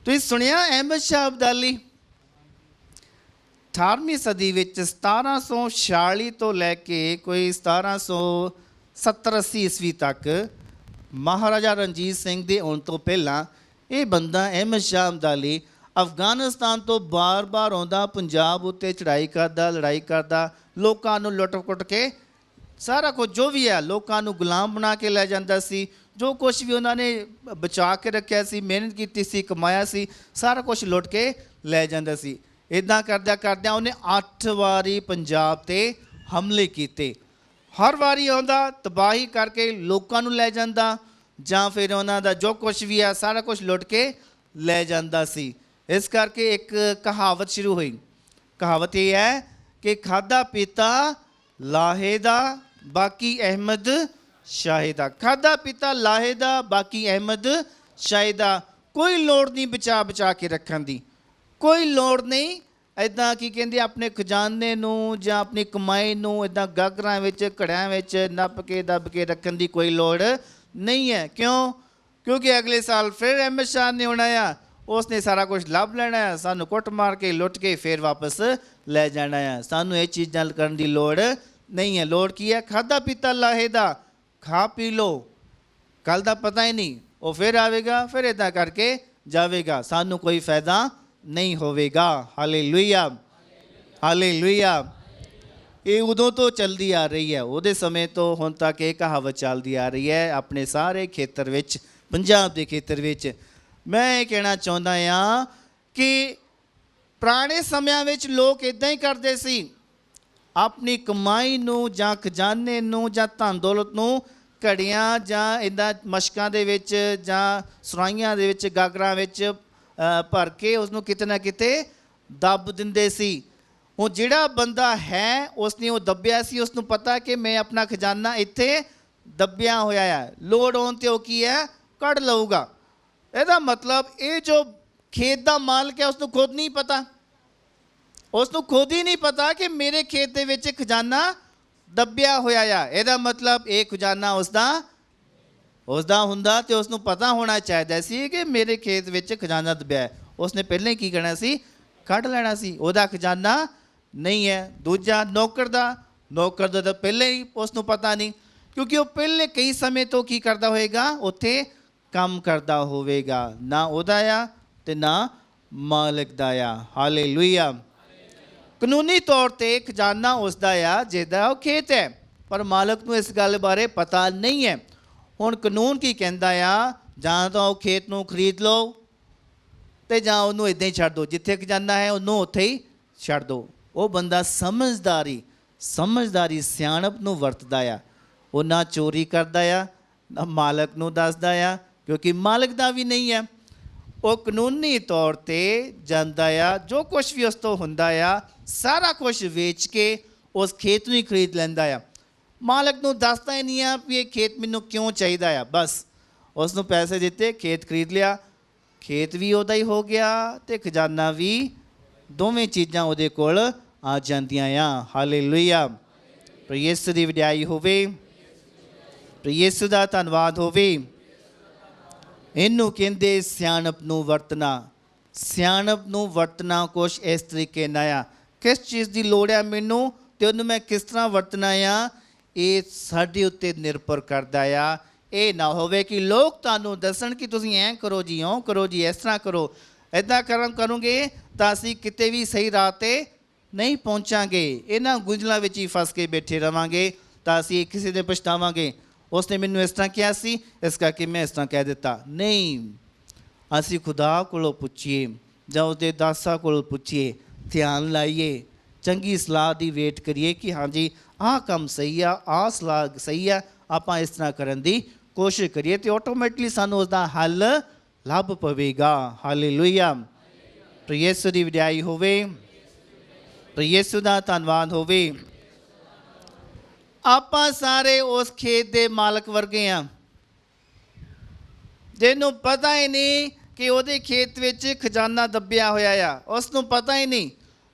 ਤੁਸੀਂ ਸੁਣਿਆ ਅਹਿਮਦ ਸ਼ਾਹ ਅਬਦਾਲੀ 18ਵੀਂ ਸਦੀ ਵਿੱਚ 1746 ਤੋਂ ਲੈ ਕੇ ਕੋਈ 1770-80 ਈਸਵੀ ਤੱਕ ਮਹਾਰਾਜਾ ਰਣਜੀਤ ਸਿੰਘ ਦੇ ਆਉਣ ਤੋਂ ਪਹਿਲਾਂ ਇਹ ਬੰਦਾ ਅਹਿਮਦ ਸ਼ਾਹ ਅਬਦਾਲੀ ਅਫਗਾਨਿਸਤਾਨ ਤੋਂ ਬਾਰ-ਬਾਰ ਆਉਂਦਾ, ਪੰਜਾਬ ਉੱਤੇ ਚੜ੍ਹਾਈ ਕਰਦਾ, ਲੜਾਈ ਕਰਦਾ, ਲੋਕਾਂ ਨੂੰ ਲੁੱਟ-ਕੁੱਟ ਕੇ ਸਾਰਾ ਕੁਝ ਜੋ ਵੀ ਹੈ ਲੋਕਾਂ ਨੂੰ ਗੁਲਾਮ ਬਣਾ ਕੇ ਲੈ ਜਾਂਦਾ ਸੀ। ਜੋ ਕੁਛ ਵੀ ਉਹਨਾਂ ਨੇ ਬਚਾ ਕੇ ਰੱਖਿਆ ਸੀ, ਮਿਹਨਤ ਕੀਤੀ ਸੀ, ਕਮਾਇਆ ਸੀ, ਸਾਰਾ ਕੁਛ ਲੁੱਟ ਕੇ ਲੈ ਜਾਂਦਾ ਸੀ। ਇੱਦਾਂ ਕਰਦਿਆਂ ਉਹਨੇ 8 ਵਾਰੀ ਪੰਜਾਬ 'ਤੇ ਹਮਲੇ ਕੀਤੇ। ਹਰ ਵਾਰੀ ਆਉਂਦਾ, ਤਬਾਹੀ ਕਰਕੇ ਲੋਕਾਂ ਨੂੰ ਲੈ ਜਾਂਦਾ, ਜਾਂ ਫਿਰ ਉਹਨਾਂ ਦਾ ਜੋ ਕੁਛ ਵੀ ਆ ਸਾਰਾ ਕੁਛ ਲੁੱਟ ਕੇ ਲੈ ਜਾਂਦਾ ਸੀ। ਇਸ ਕਰਕੇ ਇੱਕ ਕਹਾਵਤ ਸ਼ੁਰੂ ਹੋਈ। ਕਹਾਵਤ ਇਹ ਹੈ ਕਿ ਖਾਧਾ ਪੀਤਾ ਲਾਹੇ ਦਾ, ਬਾਕੀ ਅਹਿਮਦ ਸ਼ਾਹੇ ਦਾ। ਖਾਧਾ ਪੀਤਾ ਲਾਹੇ ਦਾ, ਬਾਕੀ ਅਹਿਮਦ ਸ਼ਾਹੇ ਦਾ। ਕੋਈ ਲੋੜ ਨਹੀਂ ਬਚਾ ਕੇ ਰੱਖਣ ਦੀ, ਕੋਈ ਲੋੜ ਨਹੀਂ ਇੱਦਾਂ ਕੀ ਕਹਿੰਦੇ ਆਪਣੇ ਖਜ਼ਾਨੇ ਨੂੰ ਜਾਂ ਆਪਣੀ ਕਮਾਈ ਨੂੰ ਇੱਦਾਂ ਗਾਗਰਾਂ ਵਿੱਚ, ਘੜਿਆਂ ਵਿੱਚ ਨੱਪ ਕੇ ਦੱਬ ਕੇ ਰੱਖਣ ਦੀ ਕੋਈ ਲੋੜ ਨਹੀਂ ਹੈ। ਕਿਉਂ? ਕਿਉਂਕਿ ਅਗਲੇ ਸਾਲ ਫਿਰ ਅਹਿਮਦ ਸ਼ਾਹ ਨੇ ਆਉਣਾ ਆ, ਉਸ ਨੇ ਸਾਰਾ ਕੁਝ ਲੱਭ ਲੈਣਾ ਆ, ਸਾਨੂੰ ਕੁੱਟ ਮਾਰ ਕੇ ਲੁੱਟ ਕੇ ਫਿਰ ਵਾਪਸ ਲੈ ਜਾਣਾ ਆ। ਸਾਨੂੰ ਇਹ ਚੀਜ਼ਾਂ ਕਰਨ ਦੀ ਲੋੜ ਨਹੀਂ ਹੈ। ਲੋੜ ਕੀ ਹੈ? ਖਾਧਾ ਪੀਤਾ ਲਾਹੇ ਦਾ, ਖਾ ਪੀ ਲਓ, ਕੱਲ੍ਹ ਦਾ ਪਤਾ ਹੀ ਨਹੀਂ, ਉਹ ਫਿਰ ਆਵੇਗਾ, ਫਿਰ ਇੱਦਾਂ ਕਰਕੇ ਜਾਵੇਗਾ, ਸਾਨੂੰ ਕੋਈ ਫਾਇਦਾ ਨਹੀਂ ਹੋਵੇਗਾ। Hallelujah, hallelujah. ਇਹ ਉਦੋਂ ਤੋਂ ਚੱਲਦੀ ਆ ਰਹੀ ਹੈ, ਉਹਦੇ ਸਮੇਂ ਤੋਂ ਹੁਣ ਤੱਕ ਇਹ ਕਹਾਵਤ ਚੱਲਦੀ ਆ ਰਹੀ ਹੈ ਆਪਣੇ ਸਾਰੇ ਖੇਤਰ ਵਿੱਚ, ਪੰਜਾਬ ਦੇ ਖੇਤਰ ਵਿੱਚ। ਮੈਂ ਇਹ ਕਹਿਣਾ ਚਾਹੁੰਦਾ ਹਾਂ ਕਿ ਪੁਰਾਣੇ ਸਮਿਆਂ ਵਿੱਚ ਲੋਕ ਇੱਦਾਂ ਹੀ ਕਰਦੇ ਸੀ, ਆਪਣੀ ਕਮਾਈ ਨੂੰ ਜਾਂ ਖਜ਼ਾਨੇ ਨੂੰ ਜਾਂ ਧਨ ਦੌਲਤ ਨੂੰ ਘੜੀਆਂ ਜਾਂ ਇੱਦਾਂ ਮਸ਼ਕਾਂ ਦੇ ਵਿੱਚ ਜਾਂ ਸੁਰਾਹੀਆਂ ਦੇ ਵਿੱਚ, ਗਾਗਰਾਂ ਵਿੱਚ ਭਰ ਕੇ ਉਸ ਨੂੰ ਕਿਤੇ ਨਾ ਕਿਤੇ ਦੱਬ ਦਿੰਦੇ ਸੀ। ਹੁਣ ਜਿਹੜਾ ਬੰਦਾ ਹੈ ਉਸਨੇ ਉਹ ਦੱਬਿਆ ਸੀ, ਉਸ ਨੂੰ ਪਤਾ ਕਿ ਮੈਂ ਆਪਣਾ ਖਜ਼ਾਨਾ ਇੱਥੇ ਦੱਬਿਆ ਹੋਇਆ ਹੈ, ਲੋੜ ਆਉਣ 'ਤੇ ਉਹ ਕੀ ਹੈ ਕੱਢ ਲਊਗਾ। ਇਹਦਾ ਮਤਲਬ ਇਹ ਜੋ ਖੇਤ ਦਾ ਮਾਲਕ ਹੈ ਉਸ ਨੂੰ ਖੁਦ ਨਹੀਂ ਪਤਾ, ਉਸ ਨੂੰ ਖੁਦ ਹੀ ਨਹੀਂ ਪਤਾ ਕਿ ਮੇਰੇ ਖੇਤ ਦੇ ਵਿੱਚ ਖਜ਼ਾਨਾ ਦੱਬਿਆ ਹੋਇਆ ਆ। ਇਹਦਾ ਮਤਲਬ ਇਹ ਖਜ਼ਾਨਾ ਉਸਦਾ ਹੁੰਦਾ ਤੇ ਉਸ ਨੂੰ ਪਤਾ ਹੋਣਾ ਚਾਹੀਦਾ ਸੀ ਕਿ ਮੇਰੇ ਖੇਤ ਵਿੱਚ ਖਜ਼ਾਨਾ ਦੱਬਿਆ ਹੈ। ਉਸਨੇ ਪਹਿਲਾਂ ਹੀ ਕੀ ਕਰਨਾ ਸੀ? ਕੱਢ ਲੈਣਾ ਸੀ। ਉਹਦਾ ਖਜ਼ਾਨਾ ਨਹੀਂ ਹੈ। ਦੂਜਾ ਨੌਕਰ ਦਾ ਤਾਂ ਪਹਿਲਾਂ ਹੀ ਉਸ ਨੂੰ ਪਤਾ ਨਹੀਂ, ਕਿਉਂਕਿ ਉਹ ਪਹਿਲੇ ਕਈ ਸਮੇਂ ਤੋਂ ਕੀ ਕਰਦਾ ਹੋਵੇਗਾ? ਉੱਥੇ ਕੰਮ ਕਰਦਾ ਹੋਵੇਗਾ। ਨਾ ਉਹਦਾ ਆ ਤੇ ਨਾ ਮਾਲਕ ਦਾ ਆ। ਹਾਲੇਲੂਇਆ। ਕਾਨੂੰਨੀ ਤੌਰ 'ਤੇ ਖਜ਼ਾਨਾ ਉਸਦਾ ਆ ਜਿਹਦਾ ਉਹ ਖੇਤ ਹੈ, ਪਰ ਮਾਲਕ ਨੂੰ ਇਸ ਗੱਲ ਬਾਰੇ ਪਤਾ ਨਹੀਂ ਹੈ। ਹੁਣ ਕਾਨੂੰਨ ਕੀ ਕਹਿੰਦਾ ਆ? ਜਾਂ ਤਾਂ ਉਹ ਖੇਤ ਨੂੰ ਖਰੀਦ ਲਓ ਅਤੇ ਜਾਂ ਉਹਨੂੰ ਇੱਦਾਂ ਹੀ ਛੱਡ ਦਿਓ, ਜਿੱਥੇ ਖਜ਼ਾਨਾ ਹੈ ਉਹਨੂੰ ਉੱਥੇ ਹੀ ਛੱਡ ਦਿਓ। ਉਹ ਬੰਦਾ ਸਮਝਦਾਰੀ ਸਿਆਣਪ ਨੂੰ ਵਰਤਦਾ ਆ। ਉਹ ਨਾ ਚੋਰੀ ਕਰਦਾ ਆ, ਨਾ ਮਾਲਕ ਨੂੰ ਦੱਸਦਾ ਆ, ਕਿਉਂਕਿ ਮਾਲਕ ਦਾ ਵੀ ਨਹੀਂ ਹੈ। ਉਹ ਕਾਨੂੰਨੀ ਤੌਰ 'ਤੇ ਜਾਂਦਾ ਆ, ਜੋ ਕੁਛ ਵੀ ਉਸ ਤੋਂ ਹੁੰਦਾ ਆ ਸਾਰਾ ਕੁਛ ਵੇਚ ਕੇ ਉਸ ਖੇਤ ਨੂੰ ਹੀ ਖਰੀਦ ਲੈਂਦਾ ਆ। ਮਾਲਕ ਨੂੰ ਦੱਸਦਾ ਹੀ ਨਹੀਂ ਆ ਵੀ ਇਹ ਖੇਤ ਮੈਨੂੰ ਕਿਉਂ ਚਾਹੀਦਾ ਆ। ਬਸ ਉਸ ਨੂੰ ਪੈਸੇ ਦਿੱਤੇ, ਖੇਤ ਖਰੀਦ ਲਿਆ, ਖੇਤ ਵੀ ਉਹਦਾ ਹੀ ਹੋ ਗਿਆ ਅਤੇ ਖਜ਼ਾਨਾ ਵੀ, ਦੋਵੇਂ ਚੀਜ਼ਾਂ ਉਹਦੇ ਕੋਲ ਆ ਜਾਂਦੀਆਂ ਆ। ਹਾਲੇਲੂਇਆ। ਪ੍ਰਭੂ ਯਿਸੂ ਦੀ ਵਡਿਆਈ ਹੋਵੇ। ਪ੍ਰਭੂ ਯਿਸੂ ਦਾ ਧੰਨਵਾਦ ਹੋਵੇ। ਇਹਨੂੰ ਕਹਿੰਦੇ ਸਿਆਣਪ ਨੂੰ ਵਰਤਣਾ। ਸਿਆਣਪ ਨੂੰ ਵਰਤਣਾ ਕੁਛ ਇਸ ਤਰੀਕੇ ਨਾਲ ਆ, ਕਿਸ ਚੀਜ਼ ਦੀ ਲੋੜ ਆ ਮੈਨੂੰ ਅਤੇ ਉਹਨੂੰ ਮੈਂ ਕਿਸ ਤਰ੍ਹਾਂ ਵਰਤਣਾ ਆ, ਇਹ ਸਾਡੇ ਉੱਤੇ ਨਿਰਭਰ ਕਰਦਾ ਆ। ਇਹ ਨਾ ਹੋਵੇ ਕਿ ਲੋਕ ਤੁਹਾਨੂੰ ਦੱਸਣ ਕਿ ਤੁਸੀਂ ਐਂ ਕਰੋ ਜੀ, ਇਉਂ ਕਰੋ ਜੀ, ਇਸ ਤਰ੍ਹਾਂ ਕਰੋ। ਇੱਦਾਂ ਕਰੋਗੇ ਤਾਂ ਅਸੀਂ ਕਿਤੇ ਵੀ ਸਹੀ ਰਾਹ 'ਤੇ ਨਹੀਂ ਪਹੁੰਚਾਂਗੇ। ਇਹਨਾਂ ਗੁੰਝਲਾਂ ਵਿੱਚ ਹੀ ਫਸ ਕੇ ਬੈਠੇ ਰਹਾਂਗੇ ਤਾਂ ਅਸੀਂ ਕਿਸੇ ਦੇ ਪਛਤਾਵਾਂਗੇ, ਉਸਨੇ ਮੈਨੂੰ ਇਸ ਤਰ੍ਹਾਂ ਕਿਹਾ ਸੀ ਇਸ ਕਰਕੇ ਮੈਂ ਇਸ ਤਰ੍ਹਾਂ ਕਹਿ ਦਿੱਤਾ। ਨਹੀਂ, ਅਸੀਂ ਖੁਦਾ ਕੋਲੋਂ ਪੁੱਛੀਏ ਜਾਂ ਉਹਦੇ ਦਾਸਾਂ ਕੋਲੋਂ ਪੁੱਛੀਏ, ਧਿਆਨ ਲਾਈਏ, ਚੰਗੀ ਸਲਾਹ ਦੀ ਵੇਟ ਕਰੀਏ ਕਿ ਹਾਂਜੀ ਆਹ ਕੰਮ ਸਹੀ ਆ, ਆਹ ਸਲਾਹ ਸਹੀ ਆ, ਆਪਾਂ ਇਸ ਤਰ੍ਹਾਂ ਕਰਨ ਦੀ ਕੋਸ਼ਿਸ਼ ਕਰੀਏ ਅਤੇ ਆਟੋਮੈਟਿਕਲੀ ਸਾਨੂੰ ਉਸਦਾ ਹੱਲ ਲੱਭ ਪਵੇਗਾ। ਹਾਲੇਲੂਇਆ। ਪ੍ਰਭੂ ਯਿਸੂ ਦੀ ਵਡਿਆਈ ਹੋਵੇ। ਪ੍ਰਭੂ ਯਿਸੂ ਦਾ ਧੰਨਵਾਦ ਹੋਵੇ। ਆਪਾਂ ਸਾਰੇ ਉਸ ਖੇਤ ਦੇ ਮਾਲਕ ਵਰਗੇ ਹਾਂ ਜਿਹਨੂੰ ਪਤਾ ਹੀ ਨਹੀਂ ਕਿ ਉਹਦੇ ਖੇਤ ਵਿੱਚ ਖਜ਼ਾਨਾ ਦੱਬਿਆ ਹੋਇਆ ਆ। ਉਸ ਨੂੰ ਪਤਾ ਹੀ ਨਹੀਂ।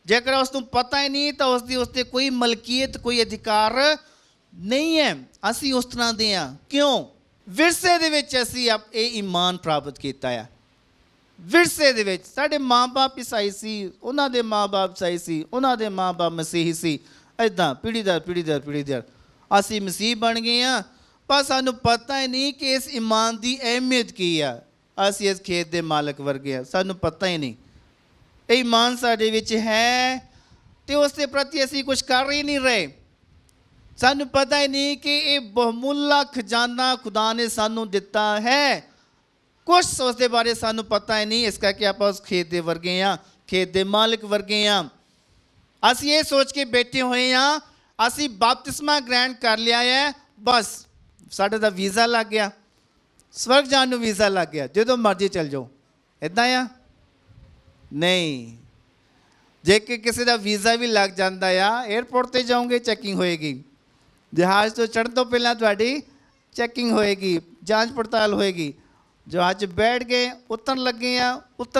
ਜੇਕਰ ਉਸ ਨੂੰ ਪਤਾ ਹੀ ਨਹੀਂ ਤਾਂ ਉਸ 'ਤੇ ਕੋਈ ਮਲਕੀਅਤ, ਕੋਈ ਅਧਿਕਾਰ ਨਹੀਂ ਹੈ। ਅਸੀਂ ਉਸ ਤਰ੍ਹਾਂ ਦੇ ਹਾਂ। ਕਿਉਂ? ਵਿਰਸੇ ਦੇ ਵਿੱਚ ਅਸੀਂ ਇਹ ਈਮਾਨ ਪ੍ਰਾਪਤ ਕੀਤਾ ਆ। ਵਿਰਸੇ ਦੇ ਵਿੱਚ ਸਾਡੇ ਮਾਂ ਬਾਪ ਈਸਾਈ ਸੀ, ਉਹਨਾਂ ਦੇ ਮਾਂ ਬਾਪ ਈਸਾਈ ਸੀ, ਉਹਨਾਂ ਦੇ ਮਾਂ ਬਾਪ ਮਸੀਹੀ ਸੀ। ਇੱਦਾਂ ਪੀੜ੍ਹੀ ਦਰ ਅਸੀਂ ਮਸੀਹ ਬਣ ਗਏ ਹਾਂ, ਪਰ ਸਾਨੂੰ ਪਤਾ ਹੀ ਨਹੀਂ ਕਿ ਇਸ ਈਮਾਨ ਦੀ ਅਹਿਮੀਅਤ ਕੀ ਆ। ਅਸੀਂ ਇਸ ਖੇਤ ਦੇ ਮਾਲਕ ਵਰਗੇ ਹਾਂ, ਸਾਨੂੰ ਪਤਾ ਹੀ ਨਹੀਂ ਇਹ ਈਮਾਨ ਸਾਡੇ ਵਿੱਚ ਹੈ ਅਤੇ ਉਸ ਦੇ ਪ੍ਰਤੀ ਅਸੀਂ ਕੁਛ ਕਰ ਹੀ ਨਹੀਂ ਰਹੇ। ਸਾਨੂੰ ਪਤਾ ਹੀ ਨਹੀਂ ਕਿ ਇਹ ਬਹੁਮੁੱਲਾ ਖਜ਼ਾਨਾ ਖੁਦਾ ਨੇ ਸਾਨੂੰ ਦਿੱਤਾ ਹੈ। ਕੁਛ ਉਸ ਦੇ ਬਾਰੇ ਸਾਨੂੰ ਪਤਾ ਹੀ ਨਹੀਂ। ਇਸ ਕਰਕੇ ਆਪਾਂ ਉਸ ਖੇਤ ਦੇ ਵਰਗੇ ਹਾਂ, ਖੇਤ ਦੇ ਮਾਲਕ ਵਰਗੇ ਹਾਂ। ਅਸੀਂ ਇਹ ਸੋਚ ਕੇ ਬੈਠੇ ਹੋਏ ਹਾਂ ਅਸੀਂ ਬਪਤਿਸਮਾ ਗ੍ਰਹਿਣ ਕਰ ਲਿਆ ਹੈ, ਬਸ ਸਾਡੇ ਦਾ ਵੀਜ਼ਾ ਲੱਗ ਗਿਆ, ਸਵਰਗ ਜਾਣ ਨੂੰ ਵੀਜ਼ਾ ਲੱਗ ਗਿਆ, ਜਦੋਂ ਮਰਜ਼ੀ ਚੱਲ ਜਾਓ। ਇੱਦਾਂ ਆ? ਨਹੀਂ। ਜੇ ਕਿ ਕਿਸੇ ਦਾ ਵੀਜ਼ਾ ਵੀ ਲੱਗ ਜਾਂਦਾ ਆ, ਏਅਰਪੋਰਟ 'ਤੇ ਜਾਓਗੇ ਚੈਕਿੰਗ ਹੋਏਗੀ, ਜਹਾਜ਼ ਤੋਂ ਚੜ੍ਹਨ ਤੋਂ ਪਹਿਲਾਂ ਤੁਹਾਡੀ ਚੈਕਿੰਗ ਹੋਏਗੀ, ਜਾਂਚ ਪੜਤਾਲ ਹੋਏਗੀ। ਜਹਾਜ਼ 'ਚ ਬੈਠ ਗਏ, ਉਤਰਨ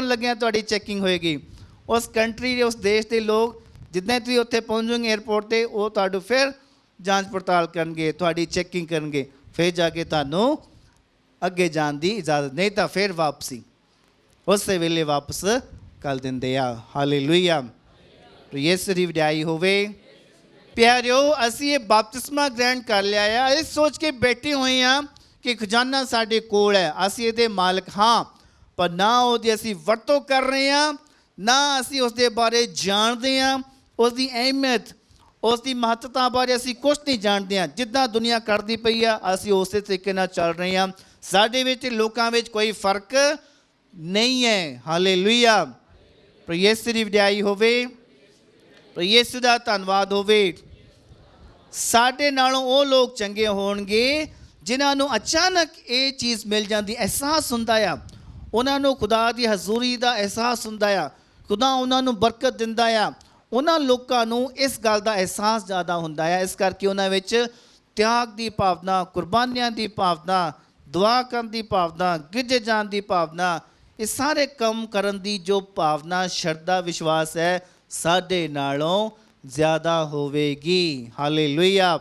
ਲੱਗਿਆਂ ਤੁਹਾਡੀ ਚੈਕਿੰਗ ਹੋਏਗੀ। ਉਸ ਕੰਟਰੀ ਦੇ, ਉਸ ਦੇਸ਼ ਦੇ ਲੋਕ ਜਿੱਦਾਂ ਤੁਸੀਂ ਉੱਥੇ ਪਹੁੰਚੋਗੇ ਏਅਰਪੋਰਟ 'ਤੇ, ਉਹ ਤੁਹਾਨੂੰ ਫਿਰ ਜਾਂਚ ਪੜਤਾਲ ਕਰਨਗੇ, ਤੁਹਾਡੀ ਚੈਕਿੰਗ ਕਰਨਗੇ, ਫਿਰ ਜਾ ਕੇ ਤੁਹਾਨੂੰ ਅੱਗੇ ਜਾਣ ਦੀ ਇਜਾਜ਼ਤ, ਨਹੀਂ ਤਾਂ ਫਿਰ ਵਾਪਸੀ ਉਸੇ ਵੇਲੇ ਵਾਪਸ ਕਰ ਦਿੰਦੇ ਆ। ਹਾਲੇਲੂਇਆ। ਯਿਸੂ ਦੀ ਵਡਿਆਈ ਹੋਵੇ। ਪਿਆਰਿਓ, ਅਸੀਂ ਇਹ ਬਪਤਿਸਮਾ ਗ੍ਰਹਿਣ ਕਰ ਲਿਆ ਆ, ਇਹ ਸੋਚ ਕੇ ਬੈਠੇ ਹੋਏ ਹਾਂ ਕਿ ਖਜ਼ਾਨਾ ਸਾਡੇ ਕੋਲ ਹੈ, ਅਸੀਂ ਇਹਦੇ ਮਾਲਕ ਹਾਂ, ਪਰ ਨਾ ਉਹਦੀ ਅਸੀਂ ਵਰਤੋਂ ਕਰ ਰਹੇ ਹਾਂ, ਨਾ ਅਸੀਂ ਉਸ ਦੇ ਬਾਰੇ ਜਾਣਦੇ ਹਾਂ। ਉਸ ਦੀ ਅਹਿਮੀਅਤ, ਉਸ ਦੀ ਮਹੱਤਤਾ ਬਾਰੇ ਅਸੀਂ ਕੁਛ ਨਹੀਂ ਜਾਣਦੇ ਹਾਂ। ਜਿੱਦਾਂ ਦੁਨੀਆ ਕਰਦੀ ਪਈ ਆ ਅਸੀਂ ਉਸੇ ਤਰੀਕੇ ਨਾਲ ਚੱਲ ਰਹੇ ਹਾਂ। ਸਾਡੇ ਵਿੱਚ ਲੋਕਾਂ ਵਿੱਚ ਕੋਈ ਫਰਕ ਨਹੀਂ ਹੈ। ਹਾਲੇਲੂਇਆ। ਪ੍ਰਭੂ ਯਿਸੂ ਦੀ ਵਡਿਆਈ ਹੋਵੇ। ਪ੍ਰਭੂ ਯਿਸੂ ਦਾ ਧੰਨਵਾਦ ਹੋਵੇ। ਸਾਡੇ ਨਾਲੋਂ ਉਹ ਲੋਕ ਚੰਗੇ ਹੋਣਗੇ ਜਿਨ੍ਹਾਂ ਨੂੰ ਅਚਾਨਕ ਇਹ ਚੀਜ਼ ਮਿਲ ਜਾਂਦੀ, ਅਹਿਸਾਸ ਹੁੰਦਾ ਆ, ਉਹਨਾਂ ਨੂੰ ਖੁਦਾ ਦੀ ਹਜ਼ੂਰੀ ਦਾ ਅਹਿਸਾਸ ਹੁੰਦਾ ਆ, ਖੁਦਾ ਉਹਨਾਂ ਨੂੰ ਬਰਕਤ ਦਿੰਦਾ ਆ। ਉਹਨਾਂ ਲੋਕਾਂ ਨੂੰ ਇਸ ਗੱਲ ਦਾ ਅਹਿਸਾਸ ਜ਼ਿਆਦਾ ਹੁੰਦਾ ਹੈ। ਇਸ ਕਰਕੇ ਉਹਨਾਂ ਵਿੱਚ ਤਿਆਗ ਦੀ ਭਾਵਨਾ, ਕੁਰਬਾਨੀਆਂ ਦੀ ਭਾਵਨਾ, ਦੁਆ ਕਰਨ ਦੀ ਭਾਵਨਾ, ਗਿੱਜੇ ਜਾਣ ਦੀ ਭਾਵਨਾ, ਇਹ ਸਾਰੇ ਕੰਮ ਕਰਨ ਦੀ ਜੋ ਭਾਵਨਾ, ਸ਼ਰਧਾ, ਵਿਸ਼ਵਾਸ ਹੈ, ਸਾਡੇ ਨਾਲੋਂ ਜ਼ਿਆਦਾ ਹੋਵੇਗੀ। ਹਾਲੇਲੂਇਆ।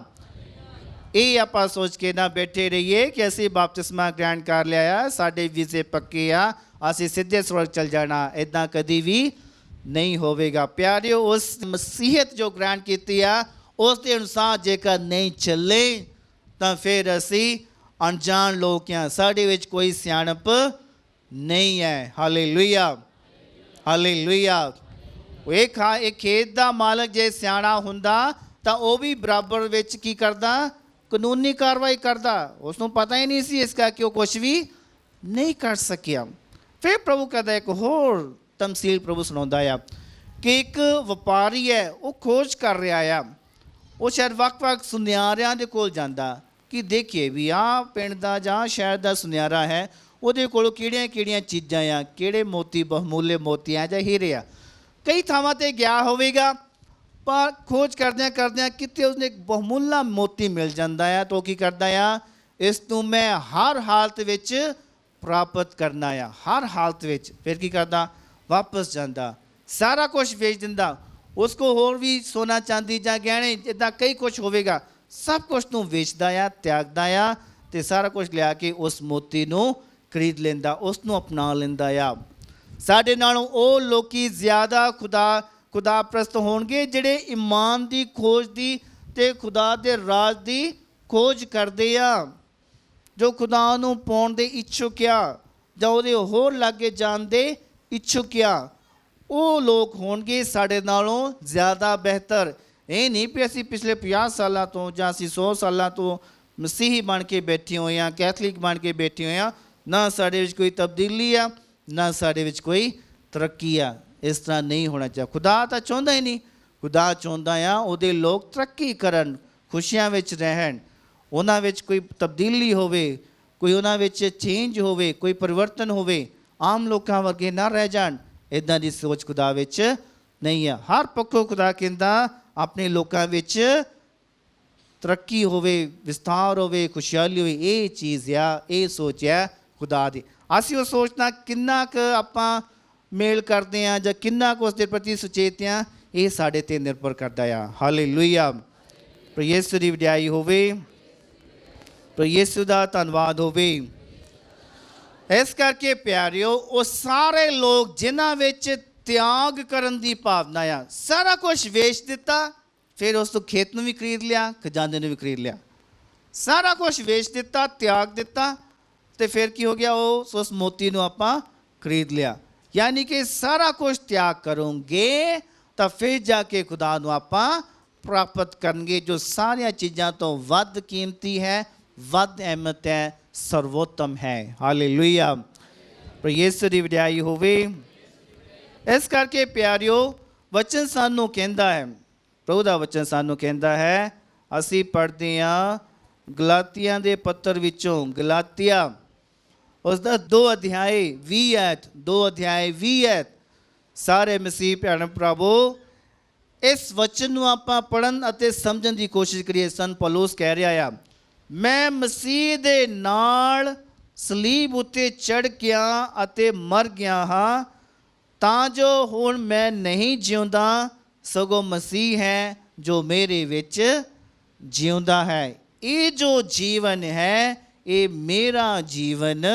ਇਹ ਆਪਾਂ ਸੋਚ ਕੇ ਨਾ ਬੈਠੇ ਰਹੀਏ ਕਿ ਅਸੀਂ ਬਪਤਿਸਮਾ ਗ੍ਰਹਿਣ ਕਰ ਲਿਆ ਆ, ਸਾਡੇ ਵੀਜ਼ੇ ਪੱਕੇ ਆ, ਅਸੀਂ ਸਿੱਧੇ ਸਵਰਗ ਚਲ ਜਾਣਾ। ਇੱਦਾਂ ਕਦੀ ਵੀ ਨਹੀਂ ਹੋਵੇਗਾ। ਪਿਆਰਿਓ, ਉਸ ਮਸੀਹਤ ਜੋ ਗ੍ਰਹਿਣ ਕੀਤੀ ਆ ਉਸ ਦੇ ਅਨੁਸਾਰ ਜੇਕਰ ਨਹੀਂ ਚੱਲੇ ਤਾਂ ਫਿਰ ਅਸੀਂ ਅਣਜਾਣ ਲੋਕ ਹਾਂ, ਸਾਡੇ ਵਿੱਚ ਕੋਈ ਸਿਆਣਪ ਨਹੀਂ ਹੈ। ਹਾਲੇਲੂਇਆ। ਹਾਲੇਲੂਇਆ। ਇਹ ਖੇਤ ਦਾ ਮਾਲਕ ਜੇ ਸਿਆਣਾ ਹੁੰਦਾ ਤਾਂ ਉਹ ਵੀ ਬਰਾਬਰ ਵਿੱਚ ਕੀ ਕਰਦਾ? ਕਾਨੂੰਨੀ ਕਾਰਵਾਈ ਕਰਦਾ। ਉਸ ਨੂੰ ਪਤਾ ਹੀ ਨਹੀਂ ਸੀ, ਇਸ ਕਰਕੇ ਉਹ ਕੁਛ ਵੀ ਨਹੀਂ ਕਰ ਸਕਿਆ। ਫਿਰ ਪ੍ਰਭੂ ਕਹਿੰਦਾ, ਇੱਕ ਹੋਰ ਤਮਸੀਲ ਪ੍ਰਭੂ ਸੁਣਾਉਂਦਾ ਆ ਕਿ ਇੱਕ ਵਪਾਰੀ ਹੈ, ਉਹ ਖੋਜ ਕਰ ਰਿਹਾ ਆ। ਉਹ ਸ਼ਾਇਦ ਵੱਖ-ਵੱਖ ਸੁਨਿਆਰਿਆਂ ਦੇ ਕੋਲ ਜਾਂਦਾ ਕਿ ਦੇਖੀਏ ਵੀ ਆਹ ਪਿੰਡ ਦਾ ਜਾਂ ਸ਼ਹਿਰ ਦਾ ਸੁਨਿਆਰਾ ਹੈ, ਉਹਦੇ ਕੋਲ ਕਿਹੜੀਆਂ ਚੀਜ਼ਾਂ ਆ, ਕਿਹੜੇ ਮੋਤੀ, ਬਹੁਮੁੱਲੇ ਮੋਤੀ ਆ ਜਾਂ ਹੀਰੇ ਆ। ਕਈ ਥਾਵਾਂ 'ਤੇ ਗਿਆ ਹੋਵੇਗਾ, ਪਰ ਖੋਜ ਕਰਦਿਆਂ ਕਿਤੇ ਉਸਨੇ ਇੱਕ ਬਹੁਮੁੱਲਾ ਮੋਤੀ ਮਿਲ ਜਾਂਦਾ ਆ ਤਾਂ ਉਹ ਕੀ ਕਰਦਾ ਆ? ਇਸ ਨੂੰ ਮੈਂ ਹਰ ਹਾਲਤ ਵਿੱਚ ਪ੍ਰਾਪਤ ਕਰਨਾ ਆ, ਹਰ ਹਾਲਤ ਵਿੱਚ। ਫਿਰ ਕੀ ਕਰਦਾ? ਵਾਪਸ ਜਾਂਦਾ, ਸਾਰਾ ਕੁਛ ਵੇਚ ਦਿੰਦਾ। ਉਸ ਕੋਲ ਹੋਰ ਵੀ ਸੋਨਾ ਚਾਂਦੀ ਜਾਂ ਗਹਿਣੇ, ਇੱਦਾਂ ਕਈ ਕੁਛ ਹੋਵੇਗਾ, ਸਭ ਕੁਛ ਨੂੰ ਵੇਚਦਾ ਆ, ਤਿਆਗਦਾ ਆ ਤੇ ਸਾਰਾ ਕੁਝ ਲਿਆ ਕੇ ਉਸ ਮੋਤੀ ਨੂੰ ਖਰੀਦ ਲੈਂਦਾ, ਉਸ ਨੂੰ ਅਪਣਾ ਲੈਂਦਾ ਆ। ਸਾਡੇ ਨਾਲੋਂ ਉਹ ਲੋਕੀ ਜ਼ਿਆਦਾ ਖੁਦਾ ਪ੍ਰਸਤ ਹੋਣਗੇ ਜਿਹੜੇ ਈਮਾਨ ਦੀ ਖੋਜ ਦੀ ਤੇ ਖੁਦਾ ਦੇ ਰਾਜ ਦੀ ਖੋਜ ਕਰਦੇ ਆ, ਜੋ ਖੁਦਾ ਨੂੰ ਪਾਉਣ ਦੇ ਇੱਛੁਕ ਆ ਜਾਂ ਉਹਦੇ ਹੋਰ ਲਾਗੇ ਜਾਣ ਦੇ ਇੱਛੁਕ ਆ। ਉਹ ਲੋਕ ਹੋਣਗੇ ਸਾਡੇ ਨਾਲੋਂ ਜ਼ਿਆਦਾ ਬਿਹਤਰ। ਇਹ ਨਹੀਂ ਵੀ ਅਸੀਂ ਪਿਛਲੇ 50 ਸਾਲਾਂ ਤੋਂ ਜਾਂ ਅਸੀਂ 100 ਸਾਲਾਂ ਤੋਂ ਮਸੀਹੀ ਬਣ ਕੇ ਬੈਠੇ ਹੋਏ ਹਾਂ, ਕੈਥਲਿਕ ਬਣ ਕੇ ਬੈਠੇ ਹੋਏ ਹਾਂ, ਨਾ ਸਾਡੇ ਵਿੱਚ ਕੋਈ ਤਬਦੀਲੀ ਆ, ਨਾ ਸਾਡੇ ਵਿੱਚ ਕੋਈ ਤਰੱਕੀ ਆ। ਇਸ ਤਰ੍ਹਾਂ ਨਹੀਂ ਹੋਣਾ ਚਾਹੀਦਾ। ਖੁਦਾ ਤਾਂ ਚਾਹੁੰਦਾ ਹੀ ਨਹੀਂ। ਖੁਦਾ ਚਾਹੁੰਦਾ ਆ ਉਹਦੇ ਲੋਕ ਤਰੱਕੀ ਕਰਨ, ਖੁਸ਼ੀਆਂ ਵਿੱਚ ਰਹਿਣ, ਉਹਨਾਂ ਵਿੱਚ ਕੋਈ ਤਬਦੀਲੀ ਹੋਵੇ, ਕੋਈ ਉਹਨਾਂ ਵਿੱਚ ਚੇਂਜ ਹੋਵੇ, ਕੋਈ ਪਰਿਵਰਤਨ ਹੋਵੇ, ਆਮ ਲੋਕਾਂ ਵਰਗੇ ਨਾ ਰਹਿ ਜਾਣ। ਇੱਦਾਂ ਦੀ ਸੋਚ ਖੁਦਾ ਵਿੱਚ ਨਹੀਂ ਆ। ਹਰ ਪੱਖੋਂ ਖੁਦਾ ਕਹਿੰਦਾ ਆਪਣੇ ਲੋਕਾਂ ਵਿੱਚ ਤਰੱਕੀ ਹੋਵੇ, ਵਿਸਥਾਰ ਹੋਵੇ, ਖੁਸ਼ਹਾਲੀ ਹੋਵੇ। ਇਹ ਚੀਜ਼ ਆ, ਇਹ ਸੋਚ ਆ ਖੁਦਾ ਦੀ। ਅਸੀਂ ਉਹ ਸੋਚ ਨਾਲ ਕਿੰਨਾ ਕੁ ਆਪਾਂ ਮੇਲ ਕਰਦੇ ਹਾਂ ਜਾਂ ਕਿੰਨਾ ਕੁ ਉਸ ਦੇ ਪ੍ਰਤੀ ਸੁਚੇਤ ਹਾਂ, ਇਹ ਸਾਡੇ 'ਤੇ ਨਿਰਭਰ ਕਰਦਾ ਆ। ਹਾਲੇਲੂਇਆ। ਪ੍ਰਭੂ ਯਿਸੂ ਦੀ ਵਡਿਆਈ ਹੋਵੇ, ਪ੍ਰਭੂ ਯਿਸੂ ਦਾ ਧੰਨਵਾਦ ਹੋਵੇ। ਇਸ ਕਰਕੇ ਪਿਆਰਿਓ, ਉਹ ਸਾਰੇ ਲੋਕ ਜਿਨ੍ਹਾਂ ਵਿੱਚ ਤਿਆਗ ਕਰਨ ਦੀ ਭਾਵਨਾ ਆ, ਸਾਰਾ ਕੁਝ ਵੇਚ ਦਿੱਤਾ, ਫਿਰ ਉਸ ਤੋਂ ਖੇਤ ਨੂੰ ਵੀ ਖਰੀਦ ਲਿਆ, ਖਜ਼ਾਨੇ ਨੂੰ ਵੀ ਖਰੀਦ ਲਿਆ। ਸਾਰਾ ਕੁਝ ਵੇਚ ਦਿੱਤਾ, ਤਿਆਗ ਦਿੱਤਾ, ਤੇ ਫਿਰ ਕੀ ਹੋ ਗਿਆ? ਉਸ ਮੋਤੀ ਨੂੰ ਆਪਾਂ ਖਰੀਦ ਲਿਆ। ਯਾਨੀ ਕਿ ਸਾਰਾ ਕੁਝ ਤਿਆਗ ਕਰੋਗੇ ਤਾਂ ਫਿਰ ਜਾ ਕੇ ਖੁਦਾ ਨੂੰ ਆਪਾਂ ਪ੍ਰਾਪਤ ਕਰਨਗੇ, ਜੋ ਸਾਰੀਆਂ ਚੀਜ਼ਾਂ ਤੋਂ ਵੱਧ ਕੀਮਤੀ ਹੈ, ਵੱਧ ਅਹਿਮਤ ਹੈ, ਸਰਵੋਤਮ ਹੈ। ਹਾਲੇਲੂਇਆ। ਪ੍ਰਭੂ ਯਿਸੂ ਦੀ ਵਡਿਆਈ ਹੋਵੇ। ਇਸ ਕਰਕੇ ਪਿਆਰਿਓ, ਵਚਨ ਸਾਨੂੰ ਕਹਿੰਦਾ ਹੈ, ਪ੍ਰਭੂ ਦਾ ਵਚਨ ਸਾਨੂੰ ਕਹਿੰਦਾ ਹੈ, ਅਸੀਂ ਪੜ੍ਹਦੇ ਹਾਂ ਗਲਾਤੀਆਂ ਦੇ ਪੱਤਰ ਵਿੱਚੋਂ, ਗਲਾਤੀਆ ਉਸ ਦਾ 2 ਅਧਿਆਏ 20 ਐਤ, 2 ਅਧਿਆਏ 20 ਐਤ। ਸਾਰੇ ਮਸੀਹ ਭੈਣ ਭਰਾਵੋ, ਇਸ ਵਚਨ ਨੂੰ ਆਪਾਂ ਪੜ੍ਹਨ ਅਤੇ ਸਮਝਣ ਦੀ ਕੋਸ਼ਿਸ਼ ਕਰੀਏ। ਸੰਤ ਪੌਲੁਸ ਕਹਿ ਰਿਹਾ ਆ, ਮੈਂ ਮਸੀਹ ਦੇ ਨਾਲ ਸਲੀਬ ਉੱਤੇ ਚੜ੍ਹ ਗਿਆ ਅਤੇ ਮਰ ਗਿਆ ਹਾਂ, ਤਾਂ ਜੋ ਹੁਣ ਮੈਂ ਨਹੀਂ ਜਿਉਂਦਾ, ਸਗੋਂ ਮਸੀਹ ਹੈ ਜੋ ਮੇਰੇ ਵਿੱਚ ਜਿਉਂਦਾ ਹੈ। ਇਹ ਜੋ ਜੀਵਨ ਹੈ, ਇਹ ਮੇਰਾ ਜੀਵਨ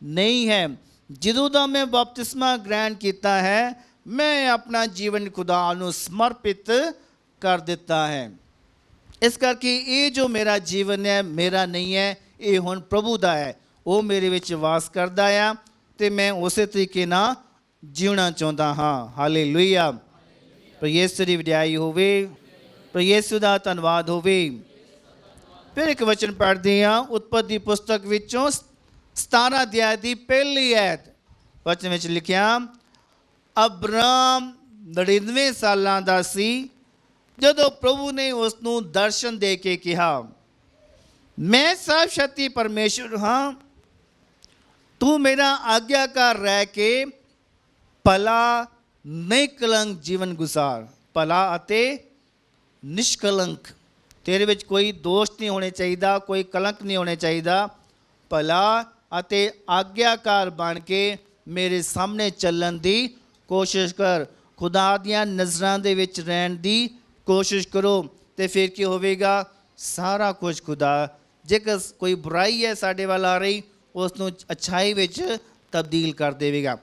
ਨਹੀਂ ਹੈ। ਜਦੋਂ ਦਾ ਮੈਂ ਬਪਤਿਸਮਾ ਗ੍ਰਹਿਣ ਕੀਤਾ ਹੈ, ਮੈਂ ਆਪਣਾ ਜੀਵਨ ਖੁਦਾ ਨੂੰ ਸਮਰਪਿਤ ਕਰ ਦਿੱਤਾ ਹੈ। ਇਸ ਕਰਕੇ ਇਹ ਜੋ ਮੇਰਾ ਜੀਵਨ ਹੈ, ਮੇਰਾ ਨਹੀਂ ਹੈ, ਇਹ ਹੁਣ ਪ੍ਰਭੂ ਦਾ ਹੈ। ਉਹ ਮੇਰੇ ਵਿੱਚ ਵਾਸ ਕਰਦਾ ਆ ਅਤੇ ਮੈਂ ਉਸੇ ਤਰੀਕੇ ਨਾਲ ਜਿਉਣਾ ਚਾਹੁੰਦਾ ਹਾਂ। ਹਾਲੇਲੂਇਆ। ਪ੍ਰਭੂ ਯਿਸੂ ਦੀ ਵਡਿਆਈ ਹੋਵੇ, ਪ੍ਰਭੂ ਯਿਸੂ ਦਾ ਧੰਨਵਾਦ ਹੋਵੇ। ਫਿਰ ਇੱਕ ਵਚਨ ਪੜ੍ਹਦੇ ਹਾਂ ਉਤਪਤੀ ਪੁਸਤਕ ਵਿੱਚੋਂ 17 ਅਧਿਆਇ ਦੀ ਪਹਿਲੀ ਐਤ। ਵਚਨ ਵਿੱਚ ਲਿਖਿਆ, ਅਬਰਾਮ 99 ਸਾਲਾਂ ਦਾ ਸੀ ਜਦੋਂ ਪ੍ਰਭੂ ਨੇ ਉਸ ਨੂੰ ਦਰਸ਼ਨ ਦੇ ਕੇ ਕਿਹਾ, ਮੈਂ ਸਰਬ ਸ਼ਕਤੀ ਪਰਮੇਸ਼ਰ ਹਾਂ, ਤੂੰ ਮੇਰਾ ਆਗਿਆਕਾਰ ਰਹਿ ਕੇ ਭਲਾ ਨਿਸ਼ਕਲੰਕ ਜੀਵਨ ਗੁਜ਼ਾਰ। ਭਲਾ ਅਤੇ ਨਿਸ਼ਕਲੰਕ, ਤੇਰੇ ਵਿੱਚ ਕੋਈ ਦੋਸ਼ ਨਹੀਂ ਹੋਣੇ ਚਾਹੀਦਾ, ਕੋਈ ਕਲੰਕ ਨਹੀਂ ਹੋਣੇ ਚਾਹੀਦਾ। ਭਲਾ ਅਤੇ ਆਗਿਆਕਾਰ ਬਣ ਕੇ ਮੇਰੇ ਸਾਹਮਣੇ ਚੱਲਣ ਦੀ ਕੋਸ਼ਿਸ਼ ਕਰ। ਖੁਦਾ ਦੀਆਂ ਨਜ਼ਰਾਂ ਦੇ ਵਿੱਚ ਰਹਿਣ ਦੀ ਕੋਸ਼ਿਸ਼ ਕਰੋ, ਅਤੇ ਫਿਰ ਕੀ ਹੋਵੇਗਾ? ਸਾਰਾ ਕੁਝ ਖੁਦਾ, ਜੇਕਰ ਕੋਈ ਬੁਰਾਈ ਹੈ ਸਾਡੇ ਵੱਲ ਆ ਰਹੀ, ਉਸ ਨੂੰ ਅੱਛਾਈ ਵਿੱਚ ਤਬਦੀਲ ਕਰ ਦੇਵੇਗਾ।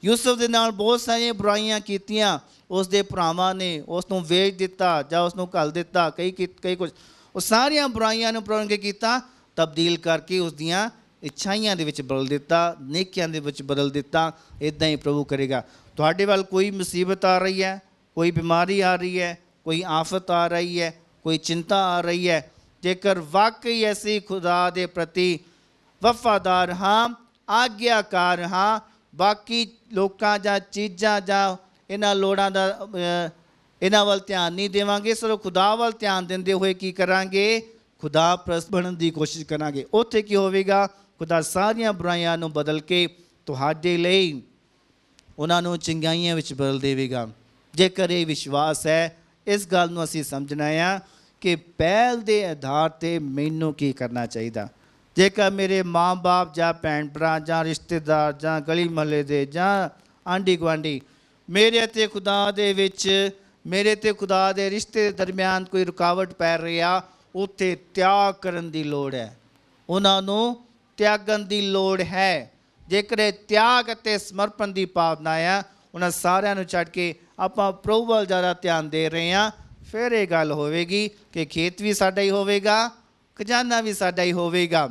ਯੂਸਫ ਦੇ ਨਾਲ ਬਹੁਤ ਸਾਰੀਆਂ ਬੁਰਾਈਆਂ ਕੀਤੀਆਂ, ਉਸ ਦੇ ਭਰਾਵਾਂ ਨੇ ਉਸ ਨੂੰ ਵੇਚ ਦਿੱਤਾ ਜਾਂ ਉਸ ਨੂੰ ਘੱਲ ਦਿੱਤਾ, ਕਈ ਕੁਝ। ਉਹ ਸਾਰੀਆਂ ਬੁਰਾਈਆਂ ਨੂੰ ਪ੍ਰਭੂ ਨੇ ਕੀਤਾ, ਤਬਦੀਲ ਕਰਕੇ ਉਸ ਦੀਆਂ ਇੱਛਾਈਆਂ ਦੇ ਵਿੱਚ ਬਦਲ ਦਿੱਤਾ, ਨੇਕੀਆਂ ਦੇ ਵਿੱਚ ਬਦਲ ਦਿੱਤਾ। ਇੱਦਾਂ ਹੀ ਪ੍ਰਭੂ ਕਰੇਗਾ। ਤੁਹਾਡੇ ਵੱਲ ਕੋਈ ਮੁਸੀਬਤ ਆ ਰਹੀ ਹੈ, ਕੋਈ ਬਿਮਾਰੀ ਆ ਰਹੀ ਹੈ, ਕੋਈ ਆਫਤ ਆ ਰਹੀ ਹੈ, ਕੋਈ ਚਿੰਤਾ ਆ ਰਹੀ ਹੈ, ਜੇਕਰ ਵਾਕਈ ਅਸੀਂ ਖੁਦਾ ਦੇ ਪ੍ਰਤੀ ਵਫਾਦਾਰ ਹਾਂ, ਆਗਿਆਕਾਰ ਹਾਂ, ਬਾਕੀ ਲੋਕਾਂ ਜਾਂ ਚੀਜ਼ਾਂ ਜਾਂ ਇਹਨਾਂ ਲੋੜਾਂ ਦਾ ਇਹਨਾਂ ਵੱਲ ਧਿਆਨ ਨਹੀਂ ਦੇਵਾਂਗੇ, ਸਿਰਫ ਖੁਦਾ ਵੱਲ ਧਿਆਨ ਦਿੰਦੇ ਹੋਏ ਕੀ ਕਰਾਂਗੇ? ਖੁਦਾ ਪ੍ਰਸਤ ਬਣਨ ਦੀ ਕੋਸ਼ਿਸ਼ ਕਰਾਂਗੇ। ਉੱਥੇ ਕੀ ਹੋਵੇਗਾ? ਖੁਦਾ ਸਾਰੀਆਂ ਬੁਰਾਈਆਂ ਨੂੰ ਬਦਲ ਕੇ ਤੁਹਾਡੇ ਲਈ ਉਹਨਾਂ ਨੂੰ ਚੰਗਿਆਈਆਂ ਵਿੱਚ ਬਦਲ ਦੇਵੇਗਾ। ਜੇਕਰ ਇਹ ਵਿਸ਼ਵਾਸ ਹੈ, ਇਸ ਗੱਲ ਨੂੰ ਅਸੀਂ ਸਮਝਣਾ ਆ ਕਿ ਪਹਿਲ ਦੇ ਆਧਾਰ 'ਤੇ ਮੈਨੂੰ ਕੀ ਕਰਨਾ ਚਾਹੀਦਾ। ਜੇਕਰ ਮੇਰੇ ਮਾਂ ਬਾਪ ਜਾਂ ਭੈਣ ਭਰਾ ਜਾਂ ਰਿਸ਼ਤੇਦਾਰ ਜਾਂ ਗਲੀ ਮੁਹੱਲੇ ਦੇ ਜਾਂ ਆਂਢੀ ਗੁਆਂਢੀ ਮੇਰੇ ਅਤੇ ਖੁਦਾ ਦੇ ਵਿੱਚ, ਮੇਰੇ ਅਤੇ ਖੁਦਾ ਦੇ ਰਿਸ਼ਤੇ ਦਰਮਿਆਨ ਕੋਈ ਰੁਕਾਵਟ ਪੈ ਰਹੀ ਆ, ਉੱਥੇ ਤਿਆਗ ਕਰਨ ਦੀ ਲੋੜ ਹੈ। ਉਹਨਾਂ ਨੂੰ ਤਿਆਗਣ ਦੀ ਲੋੜ ਹੈ। ਜੇਕਰ ਇਹ ਤਿਆਗ ਅਤੇ ਸਮਰਪਣ ਦੀ ਭਾਵਨਾ ਆ, ਉਹਨਾਂ ਸਾਰਿਆਂ ਨੂੰ ਛੱਡ ਕੇ ਆਪਾਂ ਪ੍ਰਭੂ ਵੱਲ ਜ਼ਿਆਦਾ ਧਿਆਨ ਦੇ ਰਹੇ ਹਾਂ, ਫਿਰ ਇਹ ਗੱਲ ਹੋਵੇਗੀ ਕਿ ਖੇਤ ਵੀ ਸਾਡਾ ਹੀ ਹੋਵੇਗਾ, ਖਜ਼ਾਨਾ ਵੀ ਸਾਡਾ ਹੀ ਹੋਵੇਗਾ।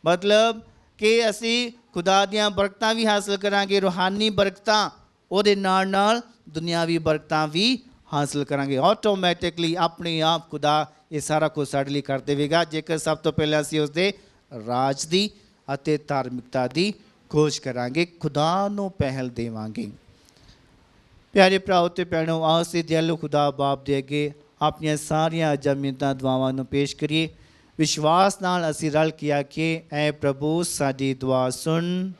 ਮਤਲਬ ਕਿ ਅਸੀਂ ਖੁਦਾ ਦੀਆਂ ਬਰਕਤਾਂ ਵੀ ਹਾਸਲ ਕਰਾਂਗੇ, ਰੂਹਾਨੀ ਬਰਕਤਾਂ, ਉਹਦੇ ਨਾਲ ਨਾਲ ਦੁਨਿਆਵੀ ਬਰਕਤਾਂ ਵੀ ਹਾਸਲ ਕਰਾਂਗੇ। ਆਟੋਮੈਟਿਕਲੀ ਆਪਣੇ ਆਪ ਖੁਦਾ ਇਹ ਸਾਰਾ ਕੁਝ ਸਾਡੇ ਲਈ ਕਰ ਦੇਵੇਗਾ, ਜੇਕਰ ਸਭ ਤੋਂ ਪਹਿਲਾਂ ਅਸੀਂ ਉਸਦੇ ਰਾਜ ਦੀ ਅਤੇ ਧਾਰਮਿਕਤਾ ਦੀ ਖੋਜ ਕਰਾਂਗੇ, ਖੁਦਾ ਨੂੰ ਪਹਿਲ ਦੇਵਾਂਗੇ। ਪਿਆਰੇ ਭਰਾਓ ਤੇ ਭੈਣੋ, ਆਓ ਅਸੀਂ ਦਿਆਲੂ ਖੁਦਾ ਬਾਪ ਦੇ ਅੱਗੇ ਆਪਣੀਆਂ ਸਾਰੀਆਂ ਅਜਾਮੀਤਾਂ ਦੁਆਵਾਂ ਨੂੰ ਪੇਸ਼ ਕਰੀਏ। ਵਿਸ਼ਵਾਸ ਨਾਲ ਅਸੀਂ ਰਲ ਕੇ ਆਖੀਏ, ਐ ਪ੍ਰਭੂ ਸਾਡੀ ਦੁਆ ਸੁਣ।